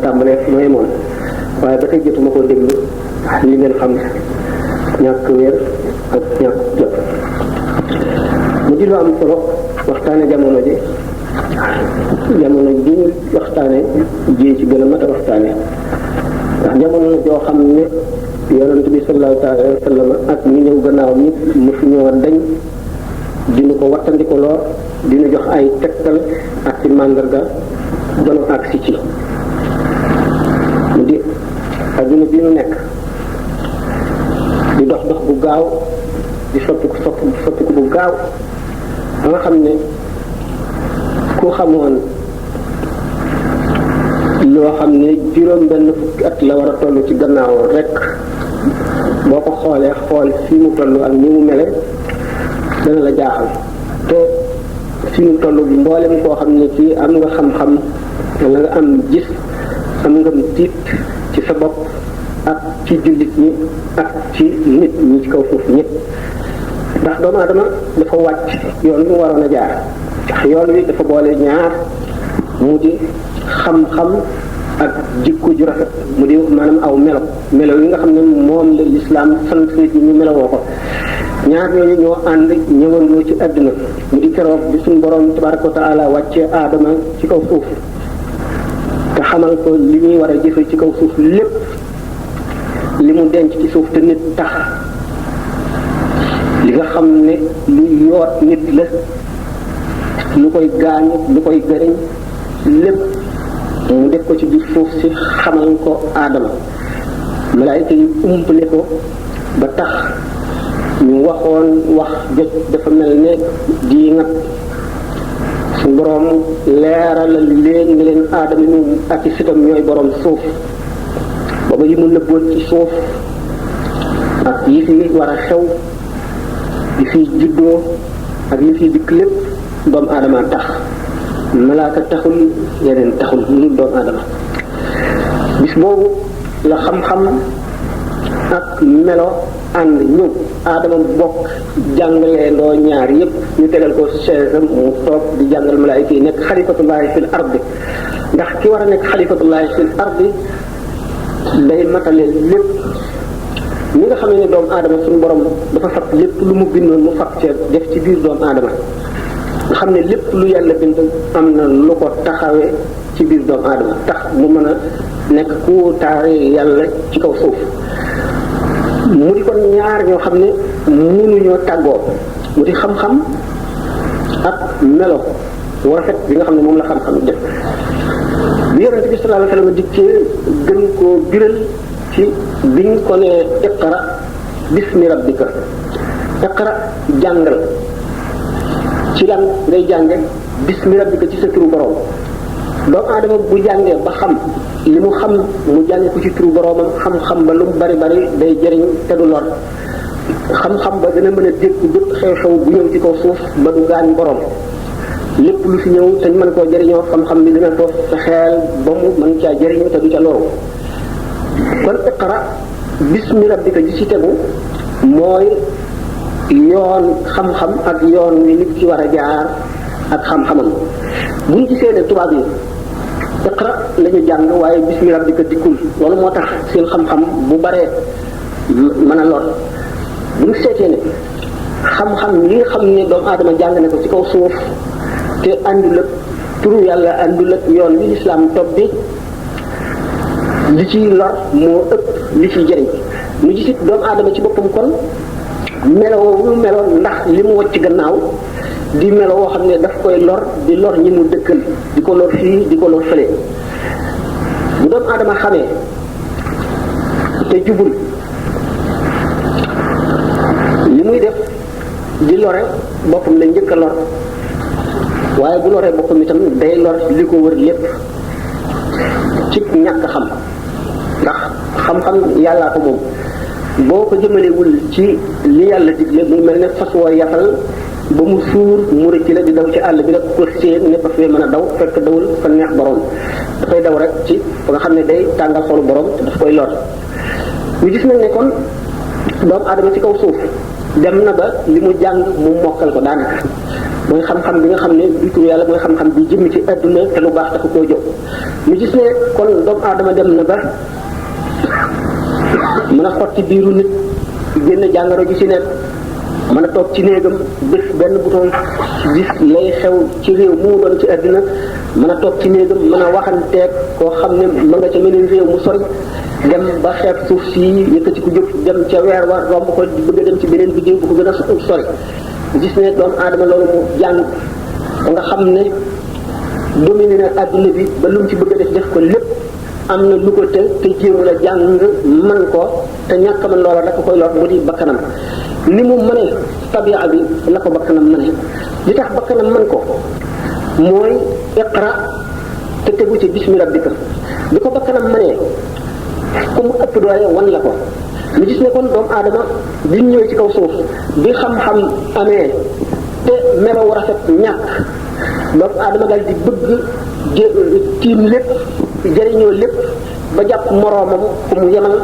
tàmbalee fi ma yemoon waaye ba tey jotuma koo déglu li ngeen xam ñàkk wér ak ñàkk jot mu di lu am solo waxtaane jamono ji ñu waxtaane ji ci gën a mat a waxtaane ndax jamono la joo xam ne yonent bi sallallahu alayhi wa sallam ak ñi ñëw gannaaw ñi mësu ñoo dañ dina ko wattandiko lool dina jox ay tegtal ak ci màndarga gënu agsi ci mu di adduna bi ñu nekk di dox bu gaaw di soppiku bu gaaw ba nga xam ne ku xamoon loo xam ne juróom benn fukki at la war a toll ci gannaaw rek boo ko xoolee xool fii mu toll ak ni mu mele dana la jaaxal te fii mu toll mboolem koo xam ne fii am nga xam-xam wala nga am gis am nga tiit ci sa bopp ak ci jullit ñi ak ci nit ñi ci kaw suuf ñëpp ndax doomu aadama dafa wàcc yoon bi mu waroon a jaar ndax yoon wi dafa boole ñaar mu di xam-xam ak jikko ju rafet mu di maanaam aw melo yi nga xam ne moom la lislaam sant nit ñi ñu melowoo ko ñaar ñooñu ñoo ànd ñëwandoo ci àdduna mu di keroog bi suñu borom tabaraka wa taala wàccee aadama ci kaw suuf te xamal ko li ñuy war a jëfe ci kaw suuf lépp li mu denc ci suuf te nit tax li nga xam ne lu yoot nit la lu koy gaañ lu koy gëriñ lépp mu def ko ci biir suuf si xamal ko aadama malaayika yi umpale ko ba tax ñu waxoon wax jot dafa mel ne di ngat su boroom leeralal leen ne leen aadama ñu ak i sitam ñooy boroom suuf booba yi mu nëbboon ci suuf ak yi fi war a xew yi fi juddoo ak yi fi dikk lépp doomu aadama tax malaaka taxul yeneen taxul lu doomu aadama bis boobu la xam-xam ak melo ànd ñëw aadama bokk jàngalee ndoo ñaar yépp ñu tegal ko chaise mu toog di jàngal malaayika yi nekk xalifatullahi fil ardi ndax ki war a nekk xalifatullahi fil ardi day matale lépp ñi nga xam ne doomu aadama suñu borom dafa fab lépp lu mu bindoon mu fab ca def ci biir doomu aadama nga xam ne lépp lu yàlla bind am na lu ko taxawee ci biir doomu aadama tax mu mën a nekk ku taare yàlla ci kaw suuf mu di kon ñaar ñoo xam ne mënuñoo tàggoo mu di xam-xam ak melo wu rafet bi nga xam ne moom la xam-xam def bi yonente bi sallallahu alayhi wa sallam dikkee gën koo biral ci biñ ko ne iqra bismi rabbika iqra jàngal ci lan ngay jànge bismi rabbika ci sa turu borom doomu aadama bu jàngee ba xam li mu xam mu jànge ko ci turu boromam xam-xam ba lu mu bari bari day jëriñ te du lor xam-xam ba dana mën a dégg bépp xew-xew bu ñëw ci kaw suuf ba du gaañ borom lépp lu fi ñëw te ñu mën koo jëriñoo xam-xam bi dina ko fexeel ba mu mën caa jëriñu te du ca loru kon iqra bismi rabbika ji ci tegu mooy yoon xam-xam ak yoon wi nit ci war a jaar ak xam-xamam buñ gisee ne tubaab yi iqra la ñu jàng waaye bismi rabbika dikkul loolu moo tax seen xam-xam bu baree mën a lor buñ seetee ne xam-xam yi nga xam ne doomu aadama jàng ne ko ci kaw suuf te àndul ak turu yàlla àndul ak yoon wi lislaam topp bi li ci lor moo ëpp li ci jëriñ mu gisit doomu aadama ci boppam kon meloo meloon ndax li mu wacc gannaaw di melo woo xam ne daf koy lor di lor ñi mu dëkkal di ko lor fii di ko lor fële bu doomu aadama xamee te jubul li muy def di lore boppam la njëkk a lor waaye bu loree boppam itam day lor li ko wër lépp ci ñàkk xam ndax xam-xam yàllaa ko moom boo ko jëmalewul ci li yàlla digle mu mel ne fas woo yafal ba mu suur mu rëcc la di daw ci àll bi rek ko séen ne fas wee mën a daw fekk dawul fa neex borom dafay daw rek ci ba nga xam ne day tàngal xolu borom te daf koy lor ñu gis nañ ne kon doomu aadama ci kaw suuf dem na ba li mu jàng mu mokkal ko daanaka mooy xam-xam bi nga xam ne du tur yàlla mooy xam-xam bi jëmm ci adduna te lu baax taxu koo jóg ñu gis ne kon doomu aadama dem na ba mën a xotti biiru nit génn jàngoro ji ci nekk mën a toog ci néegam bés benn bouton gis lay xew ci réew mu doon ci adduna mën a toog ci néegam mën a waxanteeg koo xam ne ma nga ca meneen réew mu sori dem ba xeeb suuf si yëkkati ku jóg dem ca weer wa romb ko bëgg a dem ci beneen biddiw bu ko gën a sori gis ne doomu aadama loolu mu jàng ba nga xam ne dominé na adduna bi ba lu mu ci bëgg a def ko lépp am na lu ko te jéemu la jàng mën ko te ñàkk man loola rek koy lor mu di bakkanam ni mu mënee tabia bi la ko bakkanam mënee li tax bakkanam mën ko mooy iqra te tegu ci bismi rabbika bi ko bakkanam mënee ku mu ëpp doole wan la ko ñu gis ne kon doomu aadama bi ñu ñëwee ci kaw suuf bi xam-xam amee te melo wu rafet ñàkk doomu aadama daal di bëgg tiim lépp jëriñoo lépp ba jàpp moroomam ku mu yemal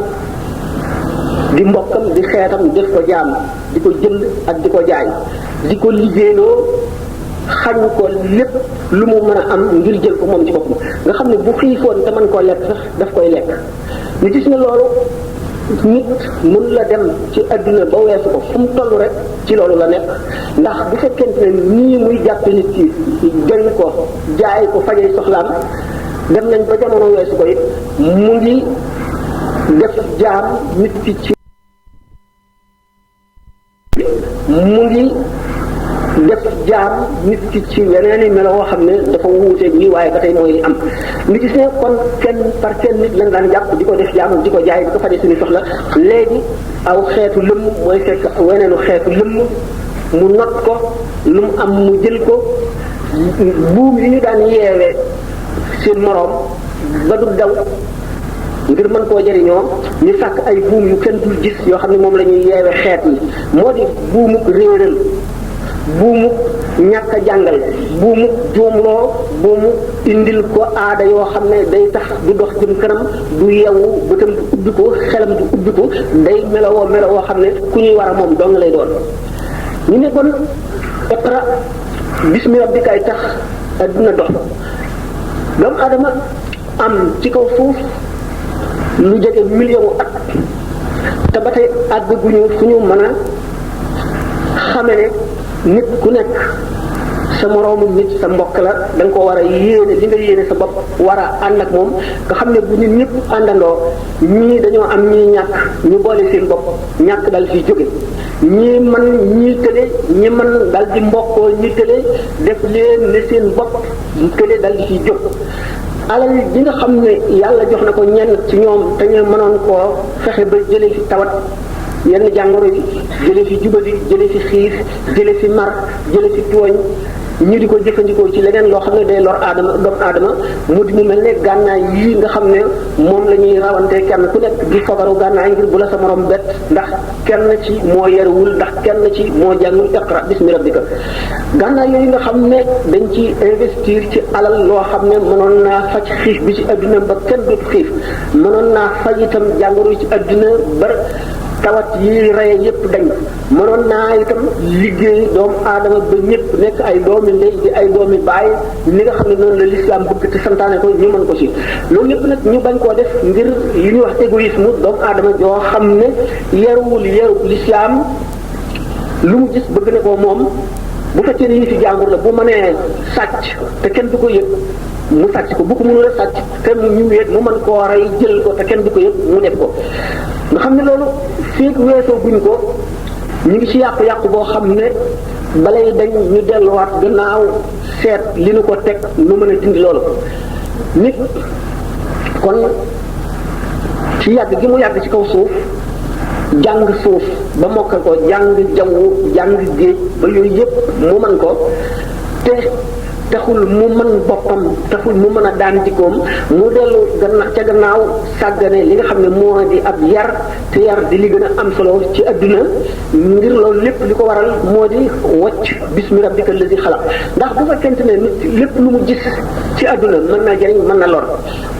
di mbokkam di xeetam def ko jaam di ko jënd ak di ko jaay di ko liggéeyloo xañ ko lépp lu mu mën a am ngir jël ko moom ci boppam nga xam ne bu xiifoon te mën koo lekk sax daf koy lekk ñu gis ne loolu nit mën la dem ci adduna ba weesu ko fu mu toll rek ci loolu la nekk ndax bu fekkente ne nii muy jàppe nit ki jëñ ko jaay ko fajay soxlaam dem nañ ba jamono weesu ko it mu ngi def jaam nit ki ci mu ngi def jaam nit ki ci yeneen i melo woo xam ne dafa wuuteeg lii waaye ba tey mooy am nit gis ne kon kenn par kenn nit lañ daan jàpp di ko def jaam di ko jaay di ko fajee suñu soxla léegi aw xeetu lëmm mooy fekk weneenu xeetu lëmm mu not ko lu mu am mu jël ko buum yi ñu daan yeewee seen moroom ba du daw ngir mën koo jëriñoo ñu sàkk ay buum yu kenn dul gis yoo xam ne moom la ñuy yeewe xeet yi moo di buumuk réeral buumuk ñàkk a jàngal buumuk juumloo buumuk indil ko aada yoo xam ne day tax du dox jëm kanam du yeewu bëtam du ubbi ko xelam du ubbi ko day melowoo xam ne ku ñuy war a moom dong lay doon ñu ne kon iqra bismi rabbikaay tax adduna dox doomu adama am ci kaw suuf lu jege million at te ba tey àgg gu ñu fu ñu mën a xame ne nit ku nekk sa moroomu nit sa mbokk la da nga ko war a yéene li nga yéene sa bopp war a ànd ak moom nga xam ne bu nit ñëpp àndandoo ñii dañoo am ñii ñàkk ñu boole seen bopp ñàkk dal fi jóge ñii man ñii tële ñi man dal di mbokkoo ñi tële def leen ne seen bopp tële dal di fi jóg alal bi nga xam ne yàlla jox na ko ñenn ci ñoom te ñu mënoon koo fexe ba jële fi tawat yenn jàngoro yi jële fi jubadi jële fi xiif jële fi mar jële fi tooñ ñu di ko jëfandikoo ci leneen loo xam ne day lor aadama doomu aadama mu di mu mel ne gànnaay yii nga xam ne moom la ñuy rawante kenn ku nekk di fogaru gànnaay ngir bu la sa morom bett ndax kenn ci moo yerewul ndax kenn ci moo jàngul iqra bismi rabbika gànnaay yooyu nga xam ne dañ ci investir ci alal loo xam ne mënoon naa faj xiif bi ci adduna ba kenn dootu xiif mënoon naa faj itam jàngoro yi ci adduna ba tawat yi reye yépp dañ mënoon naa itam liggéey doomu aadama ba ñëpp nekk ay doomi ndey di ay doomi baay li nga xam ne noonu la lislaam bëgg te santaane ko ñu mën ko ci loolu yépp nag ñu bañ koo def ngir yi ñuy wax égoïsme doomu aadama joo xam ne yaruwul yarub lislaam lu mu gis bëgg na ko moom bu fekkee ne yi fi jàmbur la bu mënee sàcc te kenn du ko yëg mu sàcc ko bu ko mënula sàcc te ñu wéet mu mën koo rey jël ko te kenn du ko yëg mu def ko nga xam ne loolu fii weesoo guñ ko ñu ngi ci yàqu-yàqu boo xam ne balay dañ ñu delluwaat gannaaw seet li nu ko teg nu mën a dindi loolu nit kon ci yàgg gi mu yàgg ci kaw suuf jàng suuf ba mokkal ko jàng jawwu jàng géej ba yooyu yëpp mu mën ko te taxul mu mën boppam taxul mu mën a daan jikkoom mu dellu ca gannaaw sàggane li nga xam ne moo di ab yar te yar di li gën a am solo ci adduna ngir loolu lépp li ko waral moo di wacc bismi rabbika allazi xalaq ndax bu fekkente ne nit lépp lu mu gis ci adduna mën na jëriñ mën na lor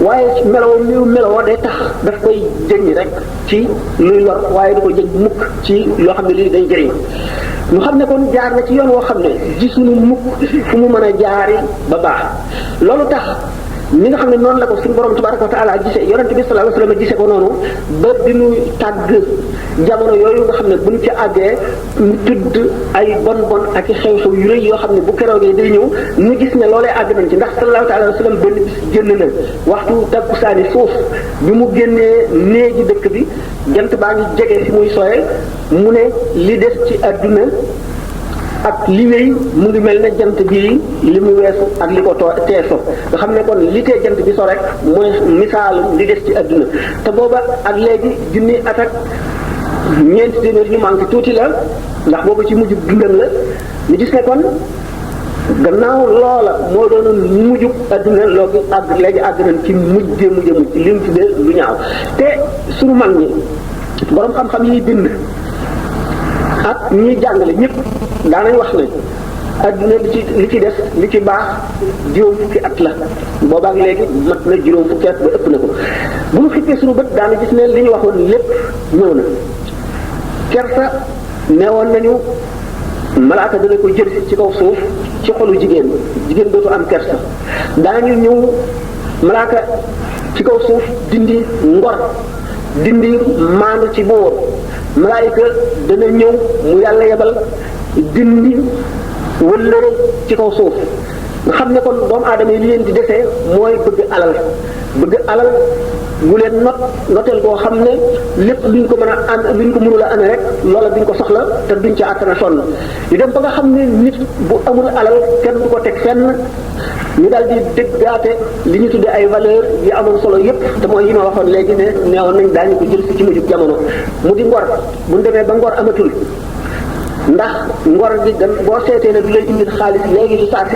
waaye meloo day tax daf koy jëñ rek ci luy lor waaye du ko jëñ mukk ci loo xam ne lii day jëriñ ñu xam ne kon jaar na ci yoon woo xam ne gisuñu mukk fu mu mën a jaari ba baax loolu tax ñi nga xam ne noonu la ko suñu borom tabaraka wa taala gisee yonente bi sallallahu alayhi wasallam gisee ko noonu ba di ñu tàgg jamono yooyu nga xam ne buñ ci àggee ñu tudd ay bon ak i xew-xew yu rëy yoo xam ne bu keroogee day ñëw ñu gis ne loolee àgg nañ ci ndax sallallahu alayhi wasallam benn bis génn na waxtu takkusaani suuf bi mu génnee néegi dëkk bi jant baa ngi jege fi muy soye mu ne li des ci adduna ak li wéy mu ngi mel ne jant bii li mu weesu ak li ko tee so nga xam ne kon li tee jant bi so rek mooy misaalum li des ci adduna te booba ak léegi junni at ak ñeenti téeméer ñu manqué tuuti la ndax booba ci mujj dundam la ñu gis ne kon gannaaw loola moo doonoon mujjub adduna loogi àgg léegi àgg nañ ci mujj li mu tuddee lu ñaaw te suñu mag ñi borom xam-xam yi bind ak ñiy jàngale ñëpp daanañ wax ne adduna li ci des li ci baax juróom fukki at la boobaak léegi mat na juróom fukki at ba ëpp na ko bu ñu xippee suñu bët daana gis ne li ñu waxoon lépp ñëw na kersa neewoon nañu malaaka dana ko jël ci kaw suuf ci xolu jigéen dootu am kersa daanañu ñëw malaaka ci kaw suuf dindi ngor dindi maandu ci buur malaayika dana ñëw mu yàlla yebal dindi wëllëre ci kaw suuf nga xam ne kon doomu aadama yi li leen di desee mooy bëgg alal bu leen noteel boo xam ne lépp luñ ko mën a am luñ ko mënula amee rek loola duñ ko soxla te duñ ca àttana sonn ñu dem ba nga xam ne nit bu amul alal kenn du ko teg fenn ñu daal di déggaate li ñu tuddee ay valeur yi amoon solo yépp te mooy yi ma waxoon léegi ne neewoon nañ daañu ko jël si ci mujjub jamono mu di ngor bu ñu demee ba ngor amatul ndax ngor gi boo seetee ne du lay indil xaalis léegi ci saa si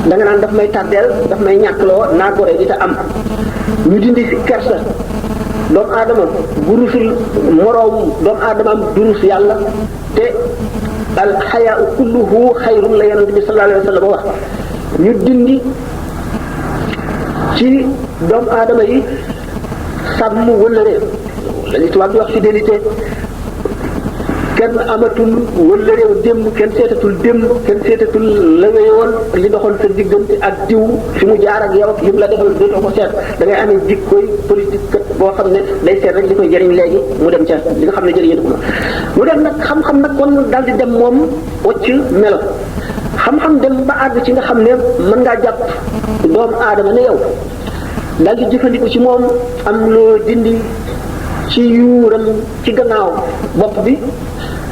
da nga naan daf may tàddeel daf may ñàkkloo naa gore di te am ñu dindi si kersa doomu aadama bu rusul moroom doomu aadama am du rus yàlla te al xayaau kulluhu xayrun la yonent bi sallallahu alayhi wa sallam wax ñu dindi ci doomu aadama yi sàmm wëllëre la li tubaab di wax fidélité kenn amatul wëllëreew démb kenn seetatul la weyoon li doxoon sa diggante ak diw fi mu jaar ak yow ak li mu la defal dootoo ko seet da ngay amee jikkoy politique kat boo xam ne day seet rek li koy jëriñ léegi mu dem ca li nga xam ne jëriñatu ko mu dem nag xam-xam nag kon daal di dem moom wacc melo xam-xam dem ba àgg ci nga xam ne mën ngaa jàpp doomu aadama ne yow daal di jëfandiku ci moom am loo dindi ci yuuram ci gannaaw bopp bi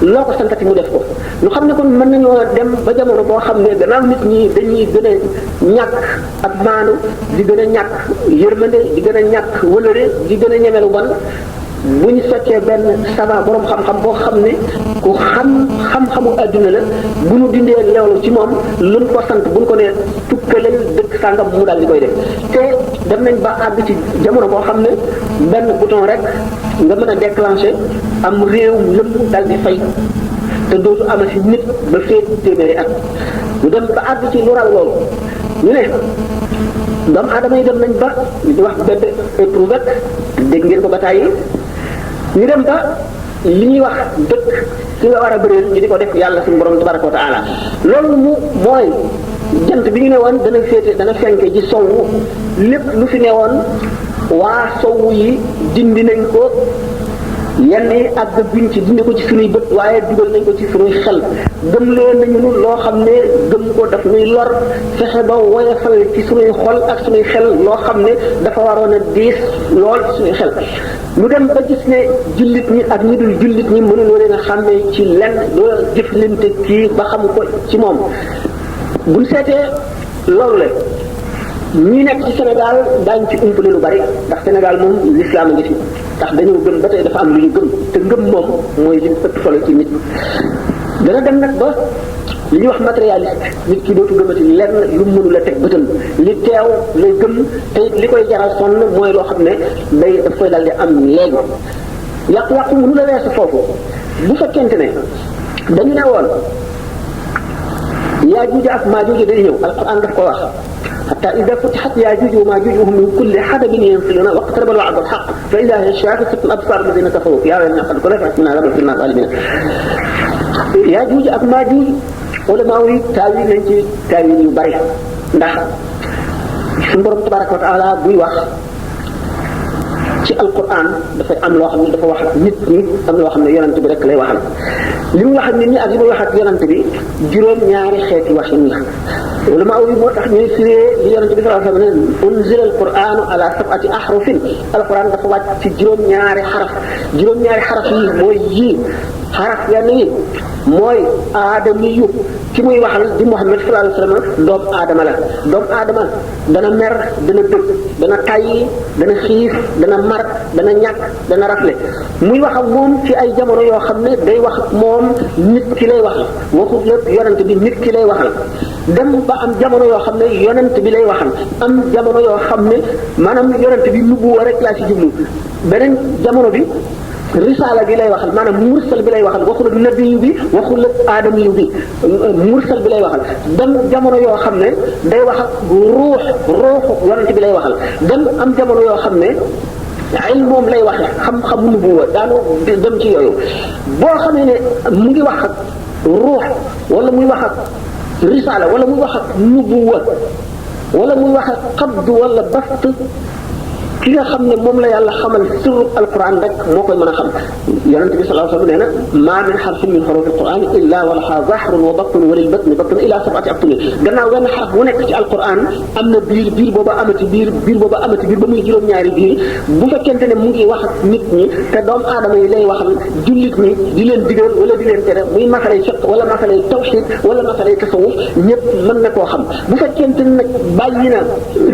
loo ko santati mu def ko ñu xam ne kon mën nañoo dem ba jamono boo xam ne gannaaw nit ñi dañuy gën a ñàkk ak maanu di gën a ñàkk yërmande di gën a ñàkk wëlëre di gën a ñeme lu bon bu ñu fekkee benn savant borom xam-xam boo xam ne ku xam-xamu adduna la bu ñu dindee loolu ci moom luñ ko sant bu ñu ko nee tukkaleel dëkk sàngam mu daal di koy def te dem nañ ba àgg ci jamono boo xam ne benn bouton rek nga mën a déclencher am réew lëpp daal di fay te dootu ama si nit ba féet téeméeri at ñu dem ba àgg ci lu raw loolu ñu ne doomu aadama yi dem nañ ba di wax benn éprouvette dégg ngeen ko ba tàyyi ñu dem ba li ñuy wax dëkk ki nga war a bëreel ñu di ko def yàlla suñu borom tabaraka wa taala loolu mu mooy jant bi ñu ne woon dana fenke ji sowwu lépp lu fi ne woon waa sowwu yi dindi nañ ko yenn yi àgg guñ ci dindi ko ci suñuy bët waaye dugal nañ ko ci suñuy xel gëm leen nañu loo xam ne gëm ko daf ñuy lor fexe ba woyofal ci suñuy xol ak suñuy xel loo xam ne dafa waroon a diis lool ci suñuy xel ñu dem ba gis ne jullit ñi ak ñi dul jullit ñi mënuloo leen a xàmmee ci lenn doo jëflante kii ba xam ko ci moom buñ seetee loolu la ñi nekk ci Sénégal daañu ci umpale lu bari ndax Sénégal moom l'islam a ngi fi ndax dañoo gëm ba tey dafa am lu ñu gëm te ngëm moom mooy li ëpp solo ci nit dana dem nag ba li ñuy wax matérialiste nit ki dootu gëmati lenn lu mënu la teg bëtam li teew lay gëm te li koy jaral sonn mooy loo xam ne daf koy dal di am léegi yàqu-yàqu mënu la weesu foofu bu fekkente ne dañu ne woon Yaajuuj ak Maajuuj day ñëw alquran daf ko wax حتى إذا فتحت ياجوج وماجوج وهم من كل حدب ينسلون واقترب الوعد الحق فإذا هي شاخصة الأبصار الذين كفروا يا ويلنا قد كنا فأتنا غدا كنا ظالمين Yaajuuj ak Maajuuj ulama yi taawil nañ ci taawil yu bari ndax suñu borom tabaraka wa taala buy wax ci alquran dafay am loo xam ne dafa wax ak nit ñi am loo xam ne yonent bi rek lay waxal li mu wax ak nit ñi ak li muy wax ak yonent bi juróom-ñaari xeeti waxin la ulama yi moo tax ñuy firee li yonent bi sallallahu alayhi wa sallam ne unzila alquranu ala sab'ati ahrufin alquran dafa wàcc ci juróom-ñaari xaraf yi mooy yii xaraf yenn yi mooy aadami yu ki muy waxal di Muhammad sallallahu alayhi wa sallam doomu aadama la doomu aadama dana mer dana bëgg dana tayyi dana xiif dana mar dana ñàkk dana rafle muy wax ak moom ci ay jamono yoo xam ne day wax ak moom nit ki lay waxal waxut lépp yonent bi nit ki lay waxal dem ba am jamono yoo xam ne yonent bi lay waxal am jamono yoo xam ne maanaam yonent bi nubuwa rek laa ci jublu beneen jamono bi risaala bi lay waxal maanaam mursal bi lay waxal waxul ak nabiyu bi waxul ak aadamiyu bi mursal bi lay waxal dem jamono yoo xam ne day wax ak ruuxu yonent bi lay waxal dem am jamono yoo xam ne ilm moom lay waxe xam-xam nubuwa daanu dem ci yooyu boo xamee ne mu ngi wax ak ruux wala muy wax ak risaala wala muy wax ak nubuwa wala muy wax ak qabd wala bast ki nga xam ne moom la yàlla xamal sirru alquran rek moo koy mën a xam yonente bi sallallahu alayhi wa sallam nee na maa min xarfin min xurufi alquran illa wa laha zahrun wa batun wa lil batni batun ila sab'ati abtun gannaaw wenn xaraf bu nekk ci alquran am na biir booba amati biir booba amati biir ba muy juróom-ñaari biir bu fekkente ne mu ngi wax ak nit ñi te doomu aadama yi lay waxal jullit ñi di leen digal wala di leen tere muy masalay fiq wala masalay tawxid wala masalay tasawuf ñëpp mën na koo xam bu fekkente ne nag bàyyi na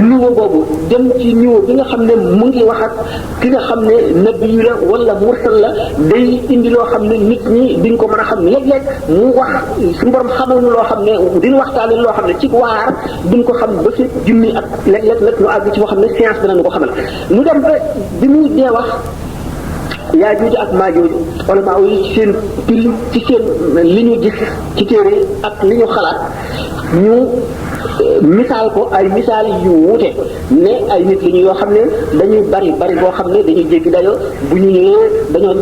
niveau boobu dem ci niveau bi nga xam ne mu ngi wax ak ki nga xam ne nabi la wala mursal la day indi loo xam ne nit ñi diñ ko mën a xam léeg-léeg mu wax suñu borom xamal nu loo xam ne diñ waxtaane loo xam ne ci waar duñ ko xam ba si junni ak léeg-léeg nag ñu àgg ci foo xam ne science dana nu ko xamal nu dem ba bi mu dee wax Yaajuuj ak Maajuuj ulama yi ci seen pil ci seen li ñu gis ci téere ak li ñu xalaat ñu misaal ko ay misaal yu wuute ne ay nit li ñu yoo xam ne dañuy bari boo xam ne dañuy jéggi dayo bu ñu ñëwee dañoo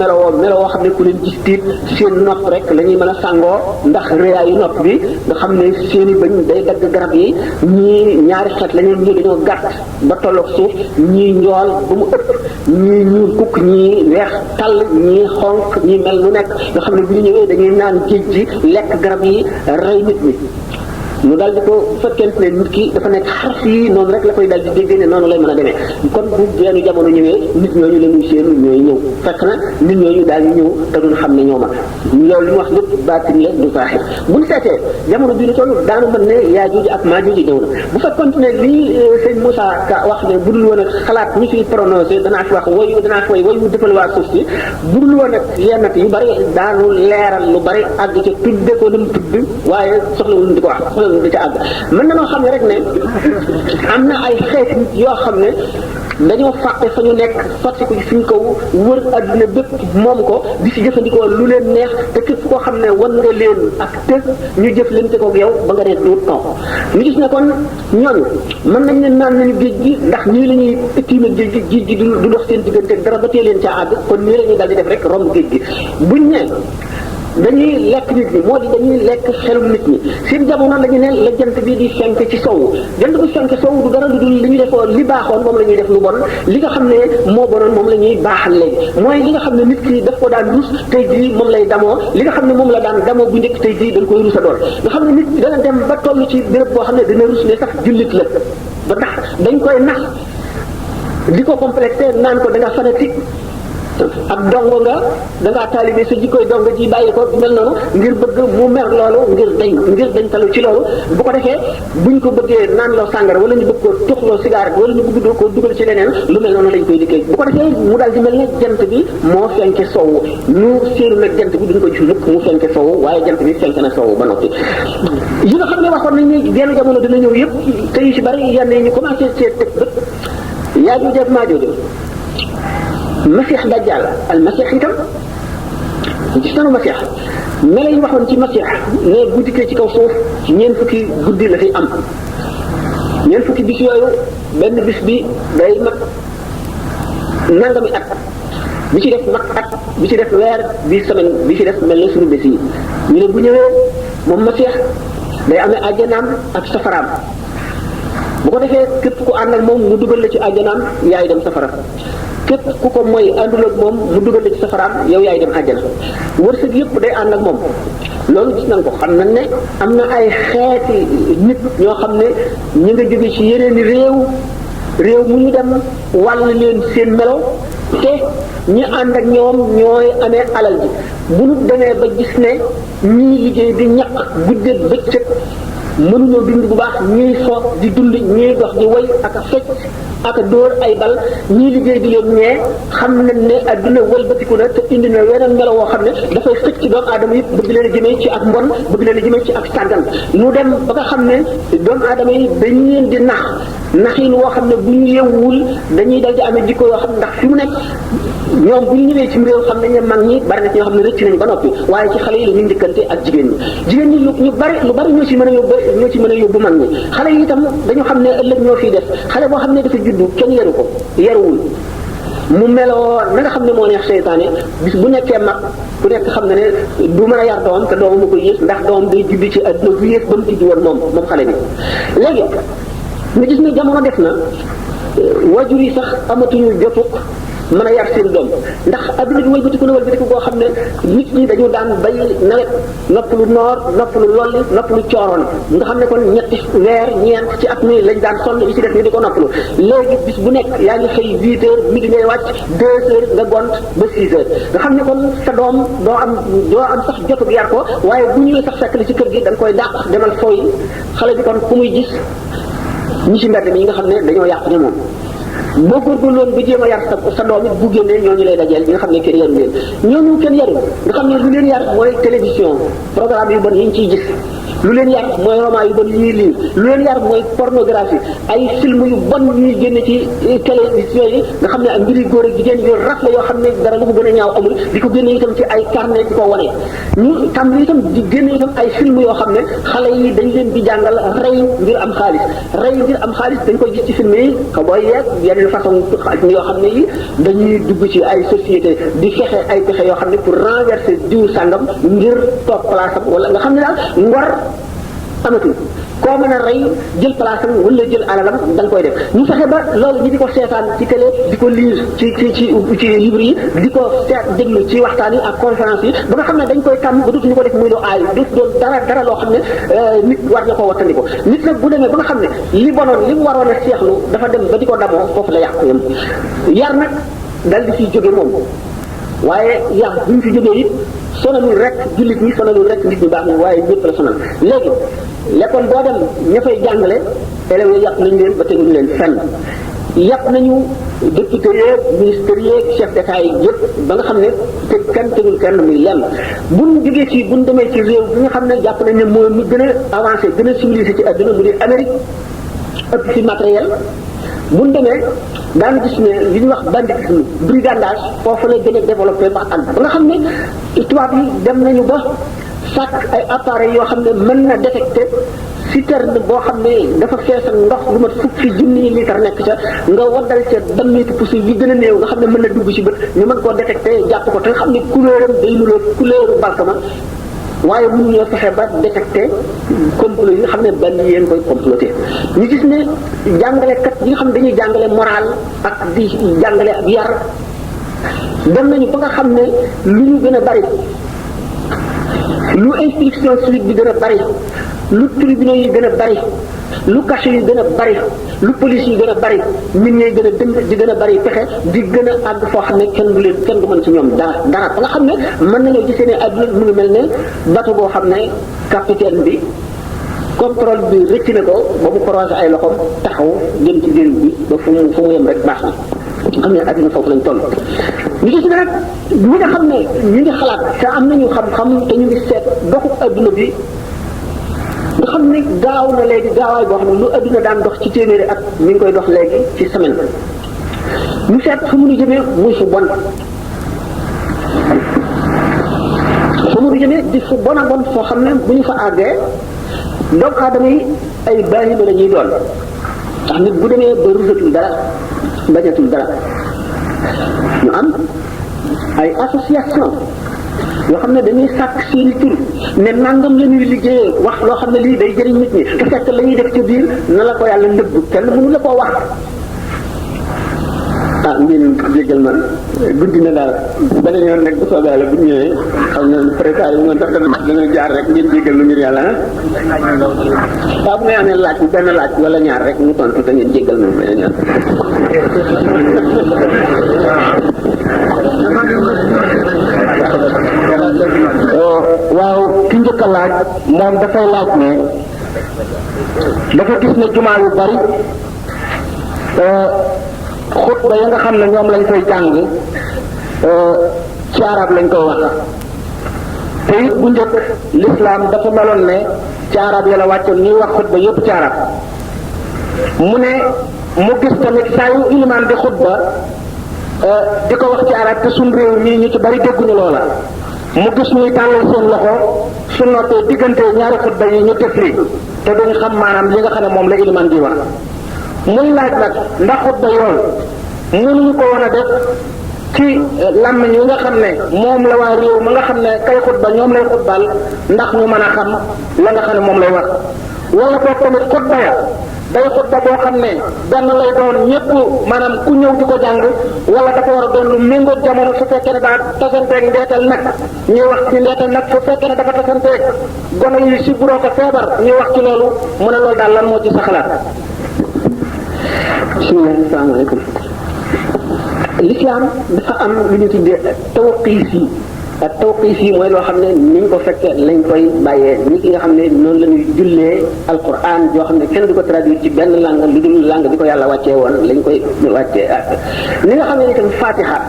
melowoo xam ne ku leen gis tiit seen nopp rek la ñuy mën a sàngoo ndax réyaayu nopp bi nga xam ne seen i bëñ day dagg garab yi ñii ñaari xeet la ñuy dañoo gàtt ba tolloog suuf ñii njool ba mu ëpp ñii ñuul kukk ñii weex tàll ñii xonq ñii mel nu nekk nga xam ne bu ñu ñëwee dañuy naan géej gi lekk garab yi rey nit ñi ñu daal di ko bu fekkente ne nit ki dafa nekk xarf yi noonu rek la koy daal di déggee ne noonu lay mën a demee kon bu geenu jamono ñëwee nit ñooñu la ñuy séenu ñooy ñëw fekk na nit ñooñu daal di ñëw te duñ xam ne ñoo mag loolu li ñu wax lépp baatin la du saaxir buñ seetee jamono bii ñu toll daanu mën ne Yaajuuj ak Maajuuj ñëw na bu fekkonte ne lii sëñ Moussa Ka wax ne budul woon ak xalaat ñi fiy prononcé danaa fi wax danaa fi way mu defal waa suuf si budul woon ak yennat yu bari daanu leeral lu bari àgg ca tudde ko lu mu tudd waaye soxlawul di ko wax da ca àgg mën na noo xam ne rek ne am na ay xeet yoo xam ne dañoo fàtte fa ñu nekk sotti ko ci suñ kaw wër adduna bépp moom ko di si jëfandikoo lu leen neex te képp koo xam ne wan nga leen ak te ñu jëflante ko ak yow ba nga ne duut kaw ñu gis ne kon ñooñu mën nañ ne naan nañu géej gi ndax ñii la ñuy tiime géej gi du dox seen diggante dara ba tee leen caa àgg kon nii la ñuy dal di def rek romb géej gi buñ ne dañuy lekk nit ñi moo di dañuy lekk xelum nit ñi seen jamono dañu ne la jant bi di fenk ci sowu jant bi fenk sowu du dara lu dul li ñu defoon li baaxoon moom la ñuy def lu bon li nga xam ne moo bonoon moom la ñuy baaxal léegi mooy li nga xam ne nit ki daf ko daan rus tey jii moom lay damoo li nga xam ne moom la daan damoo bu njëkk tey jii dañ koy rusa doon nga xam ne nit ki dana dem ba toll ci béréb boo xam ne dina rus ne sax jullit la ba tax dañ koy nax di ko complexé naan ko da nga fanatique ak dongo nga dangaa taalibe sa jikkoy dongo ji bàyyi ko mel noonu ngir bëgg mu mer loolu ngir dañ talu ci loolu bu ko defee buñ ko bëggee naan loo sàngara wala ñu bëgg ko tuxloo cigarette wala ñu bëgg ko dugal ci leneen lu mel noonu lañ koy liggéey bu ko defee mu daal di mel ne jant bi moo fenke sowwu ñu séenu nag jant bi duñ ko gis mukk mu fenke sowwu waaye jant bi fenke na sowwu ba noppi yi nga xam ne waxoon nañ ne genn jamono dina ñëw yëpp te yu ci bari yenn ñu commencé see teg bët Yaajuuj ak Maajuuj Masiix Dajjal al Masiix itam gis nañu Masiix melo yi waxoon ci Masiix ne bu dikkee ci kaw suuf ñeent fukki guddi la fi am ñeent fukki bis yooyu benn bis bi day mat nangami at bi ci def mag at bi ci def weer bi semaine bi ci def mel na suñu bés yi ñu ne bu ñëwee moom Masiix day amee àjjanaam ak safaraam bu ko defee képp ku ànd ak moom mu dugal la ci àjjanaam yaay dem safara képp ku ko mooy àndul ak moom mu dugal la ci safaraam yow yaay dem àjjana wërsëg yëpp day ànd ak moom loolu gis nañ ko xam nañ ne am na ay xeeti nit ñoo xam ne ñu nga jóge ci yeneen réew mu ñu dem wàll leen seen melo te ñi ànd ak ñoom ñooy amee alal ji bu ñu demee ba gis ne ñii liggéey di ñaq guddeeg bëccëg mënuñoo dund bu baax ñuy fo di dund ñuy dox di way ak a fecc ak a dóor ay bal ñii liggéey di leen ñee xam nañ ne adduna wëlbatiku na te indi na weneen melo woo xam ne dafay xëcc ci doomu aadama yi bëgg leen a jëmee ci ak mbon bëgg leen a jëmee ci ak sàggan ñu dem ba nga xam ne doomu aadama yi dañ leen di naxin woo xam ne bu ñu yewwul dañuy dal di amee jikko yoo xam ne ndax fi mu nekk ñoom bu ñu ñëwee ci réew xam nañ ne mag ñi bari na ci ñoo xam ne rëcc nañ ba noppi waaye ci xale yi la ñu njëkkante ak jigéen ñi lu bari ñoo ci mën a yóbbu mag ñi xale yi itam dañu xam ne ëllëg ñoo fiy def xale boo xam ne dafa juddu kenn yaru ko yaruwul mu meloo na nga xam ne moo neex seytaane bis bu nekkee mag bu nekk xam ne ne du mën a yar doomam te doomam mu ko yées ndax doomam day juddi ci adduna bu yées ba mu juddi woon moom xale bi léegi nga gis ne jamono def na wajur yi sax amatuñu jotuk mën a yar seen doom ndax adduna bi wëlbatiku na wëlbatiku boo xam ne nit ñi dañu daan bay nawet noppalu noor noppalu lolli noppalu cooroon nga xam ne kon ñetti weer ñeent ci at mi lañ daan sonn yi ci def ni di ko noppalu léegi bis bu nekk yaa ngi xëy 8 heures midi ngay wàcc 2 heures nga gont ba 6 heures nga xam ne kon sa doom doo am sax jotug yar ko waaye bu ñëwee sax fekk li ci kër gi da nga koy dàq demal fooy xale bi kon ku muy gis ñi ci mbedd mi yi nga xam ne dañoo yàq ne moom boo góorgóorlu woon ba jéem a yar sa doom it bu génnee ñooñu lay dajeel ñi nga xam ne kenn yaru leen ñooñu kenn yaru nga xam ne lu leen yar mooy télévision programme yu bon yi ñu ciy gis lu leen yar mooy roman yu bon yi ñuy lire lu leen yar mooy pornographie ay film yu bon ñuy génne ci télévision yi nga xam ne ak mbiri góor ak jigéen yu raf la yoo xam ne dara lu ko gën a ñaaw amul di ko génne itam ci ay carnet di ko wane ñu tam itam di génne itam ay film yoo xam ne xale yi dañ leen di jàngal rey ngir am xaalis dañ koy gis ci film yi ka booy yeeg yeneen façon yoo xam ne yi dañuy dugg ci ay société di fexe ay pexe yoo xam ne pour renverser diw sàngam ngir toog place am wala nga xam ne daal ngor amatul koo mën a rey jël place am wala jël alalam da nga koy def ñu fexe ba loolu ñi di ko seetaan ci télé di ko lire ci livre yi di ko seet déglu ci waxtaan yi ak conférence yi ba nga xam ne dañ koy tàmm ba dootuñu ko def muy lu aay du doon dara loo xam ne nit war na koo wattandi ko nit nag bu demee ba nga xam ne li bonoon li mu waroon a seexlu dafa dem ba di ko damoo foofu la yàqu yam yar nag dal di fiy jóge moom waaye yar bu ñu fi jógee it sonalul rek jullit ñi sonalul rek nit ñi baax ñi waaye ñëpp la sonal léegi lekkoon boo dem ña fay jàngale élèves yi yàq nañu leen ba teguñu leen fenn yàq nañu député yeeg ministère yeeg chef d'état yi yëpp ba nga xam ne te kenn tegul kenn muy lenn buñ jógee ci buñ demee ci réew bi nga xam ne jàpp nañ ne mooy mu gën a avancé gën a civilisé ci adduna mu di Amérique ëpp ci matériel buñ demee daanu gis ne li ñuy wax banditisme brigandage foofu la gën a développé ba àgg ba nga xam ne tubaab yi dem nañu ba sàkk ay appareils yoo xam ne mën na détecté citerne boo xam ne dafa feesal ndox lu mat fukki junni litre nekk ca nga waddal ca dammitu pousse yi gën a néew nga xam ne mën na dugg ci bët ñu mën koo détecté jàpp ko te nga xam ne couleuram day nuroo couleuru balkama waaye mënuñoo fexe ba détecté complot yi nga xam ne benn yéen koy comploté ñu gis ne jàngalekat yi nga xam ne dañuy jàngale moral ak di jàngale ak yar dem nañu ba nga xam ne lu ñu gën a bari lu instruction civique bi gën a bari lu tribunaux yi gën a bari lu cachet yi gën a bari lu police yi gën a bari nit ñi gën a dëng di gën a bari pexe di gën a àgg foo xam ne kenn du mën ci ñoom dara ba nga xam ne mën nañoo gisee ne àdduna mu ngi mel ne bateau boo xam ne capitaine bi contrôle bi rëcc na ko ba mu croisé ay loxoom taxaw jëm ci géej bi ba fu mu yem rek baax na xam ne àdduna foofu lañ toll ñu gis ne nag ñi nga xam ne ñu ngi xalaat te am nañu xam-xam te ñu ngi seet doxu àdduna bi nga xam ne gaaw na léegi gaawaay boo xam ne lu àdduna daan dox ci téeméeri at mi ngi koy dox léegi ci semaine ñu seet fu mu nu jëmee muy fu bon fu mu nu jëmee di fu bon a bon foo xam ne bu ñu fa àggee doomu aadama yi ay baahima la ñuy doon ndax nit bu demee ba rusatul dara bañatul dara ñu am ay association yoo xam ne dañuy sàkk seeni tur ne nangam la ñuy liggéeyee wax loo xam ne lii day jëriñ nit ñi te fekk la ñuy def ci biir na la ko yàlla nëbb kenn mënu la koo wax. ah ngeen jéggal ma guddi na daal beneen yoon rek bu soobee yàlla bu ñëwee xam na préparé bi man sax dana jaar rek ngeen jéggal lu ngir yàlla ah. waaw bu may amee laaj bu benn laaj wala ñaar rek mu tontu te ngeen jéggal ma beneen yoon. waaw ki njëkk a laaj moom dafay laaj ne dafa gis ne jumaa yu bari xutba ya nga xam ne ñoom lañ koy jàng ci arab lañ koy wax te it bu njëkk l'islam dafa meloon ne ci arab ya la wàccoon ñuy wax xutba yépp ci arab mu ne mu gis tamit saa yu ilimaan di xutba di ko wax ci arab te suñ réew mii ñu ci bari dégguñu loola mu gis ñuy tàllal seen loxo su noppee diggante ñaari xutba yi ñu tefli te duñ xam maanaam li nga xam ne moom la ilimaan di wax muy laaj nag ndax xutba yooyu mënuñu ko war a def ci làmmiñ yi nga xam ne moom la waa réew ma nga xam ne kay xutba ñoom lay xutbal ndax ñu mën a xam la nga xam ne moom lay wax wala boog tamit xutba ya day xutba boo xam ne benn lay doon ñëpp maanaam ku ñëw di ko jàng wala dafa war a doon lu méngoo jamono su fekkee ne daa tasanteeg ndeetal nag ñuy wax ci ndeetal nag su fekkee ne dafa tasanteeg gone yi si buroo ko feebar ñuy wax ci loolu mu ne loolu daal lan moo ci sa xalaat. bismillah asalaamaaleykum. l'islam dafa am lu ñu tuddee tawqiif yi ak tawqiif yi mooy loo xam ne ni ñu ko fekkee lañ koy bàyyee ni ki nga xam ne noonu la ñuy jullee alquran yoo xam ne kenn du ko traduire ci benn langue lu dul langue bi ko yàlla wàccee woon lañ koy wàccee ak ni nga xam ne itam fatiha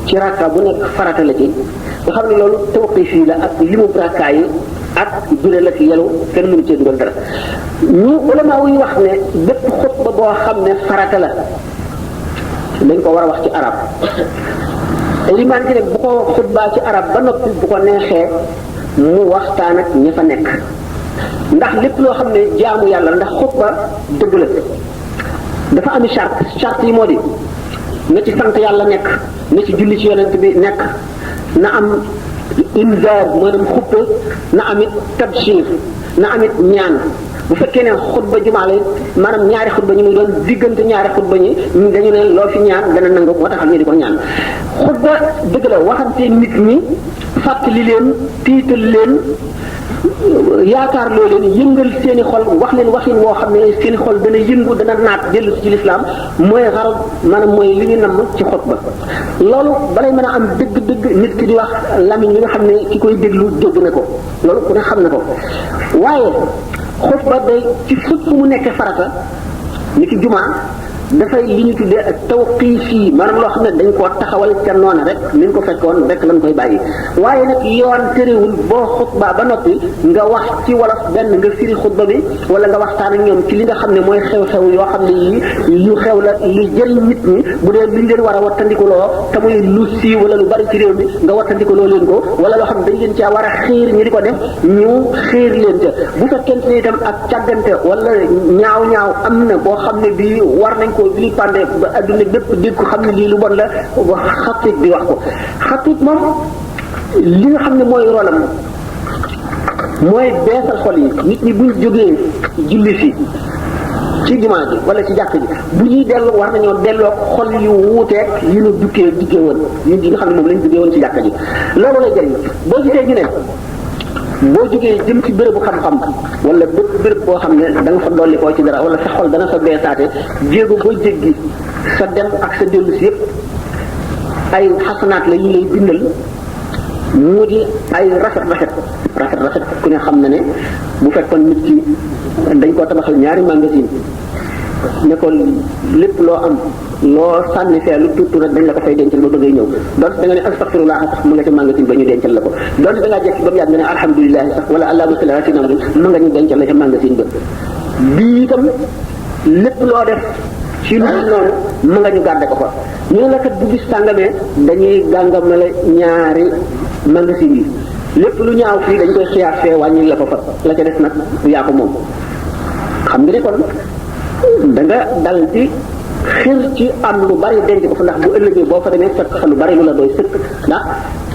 ci rakka bu nekk farata la ci nga xam ne loolu tawqiif yi la ak limu rakka yi ak dure la ci yelu kenn mënu cee dugal dara ñu ulama yi wax ne bépp xutba boo xam ne farata la dañ ko war a wax ci arab limaan ci nag bu ko xutbaa ci arab ba noppi bu ko neexee mu waxtaan ak ña fa nekk ndax lépp loo xam ne jaamu yàlla ndax xutba dëgg la dafa ami charte yi moo di na ci sant yàlla nekk na ci julli ci yonent bi nekk na am inzaar maanaam xuppe na amit tabshir na amit ñaan bu fekkee ne xutba jumaa la maanaam ñaari xutba ñi muy doon diggante ñaari xutba ñi dañu ne loo fi ñaan dana nangu moo taxal ñu di ko ñaan xutba dëgg la waxante nit ñi fàttali leen tiital leen yaakaar loo leen yëngal seeni xol wax leen waxin woo xam ne seeni xol dana yëngu dana naat dellu ci lislaam mooy xarab maanaam mooy li ñu namm ci xutba loolu balay mën a am dëgg-dëgg nit ki di wax lamiñ li nga xam ne ki koy déglu dégg na ko loolu ku ne xam na ko waaye xutba day ci fépp fu mu nekkee farata ni ki jumaa dafay li ñu tuddee ak tawqiif yi maanaam loo xam ne dañ koo taxawal ca noona rek ni ñu ko fekkoon rek lañ koy bàyyi waaye nag yoon terewul boo xutba ba noppi nga wax ci wolof benn nga firi xutba bi wala nga waxtaan ak ñoom ci li nga xam ne mooy xew-xew yoo xam ne yii yu xew la lu jëriñ nit ñi bu dee luñ leen war a wattandikuloo te muy lu siiw wala lu bari ci réew mi nga wattandikuloo leen ko wala loo xam ne dañ leen caa war a xiir ñu di ko def ñu xiir leen ca bu fekkente ne itam ak càggante wala ñaaw am na boo xam ne bii war nañ ko li pande ba adduna bépp dégg ko xam ne lii lu bon la wax xatib bi wax ko xatib moom li nga xam ne mooy rolam mooy beesal xol yi nit ñi buñ jógee julli fi ci jumaa ji wala ci jàkk ji bu ñuy dellu war nañoo delloo xol yu wuuteeg yi ñu duggee woon yi nga xam ne moom lañ duggee woon ci jàkk ji loolu lay jëriñ boo gisee ñu ne boo jógee jëm ci bérébu xam-xam wala bépp béréb boo xam ne da nga fa dolli koo ci dara wala sa xol dana fa beesaate jéego boo jéggi sa dem ak sa dellu si yëpp ay xasanaat la yi lay bindal mu di ay rafet ku ne xam na ne bu fekkoon nit ki dañ koo tabaxal ñaari magasin ne ko lépp loo am loo sànni fee lu tuuti rek dañ la ko fay dencal ba bëggee ñëw donc da nga ne astaghfirullah sax mu nga ca magasin ba ñu dencal la ko donc da ngaa jekk ba mu yàgg nga ne alhamdulilah sax wala allahumma salli ala sayyidina Muhammad mu nga ñu dencal la ca magasin ba bii itam lépp loo def ci lu noonu mu nga ñu gàdde ko fa ñu ne la kat bu bis tàngamee dañuy gàngamale ñaari magasin yi lépp lu ñaaw fii dañ koy xiyaat fee wàññi la ko fa la ca des nag yaa ko moom xam nga ne kon da nga dal ci xir ci am lu bari denc ko fa ndax bu ëllëgee boo fa demee fekk fa lu bari lu la doy sëkk ndax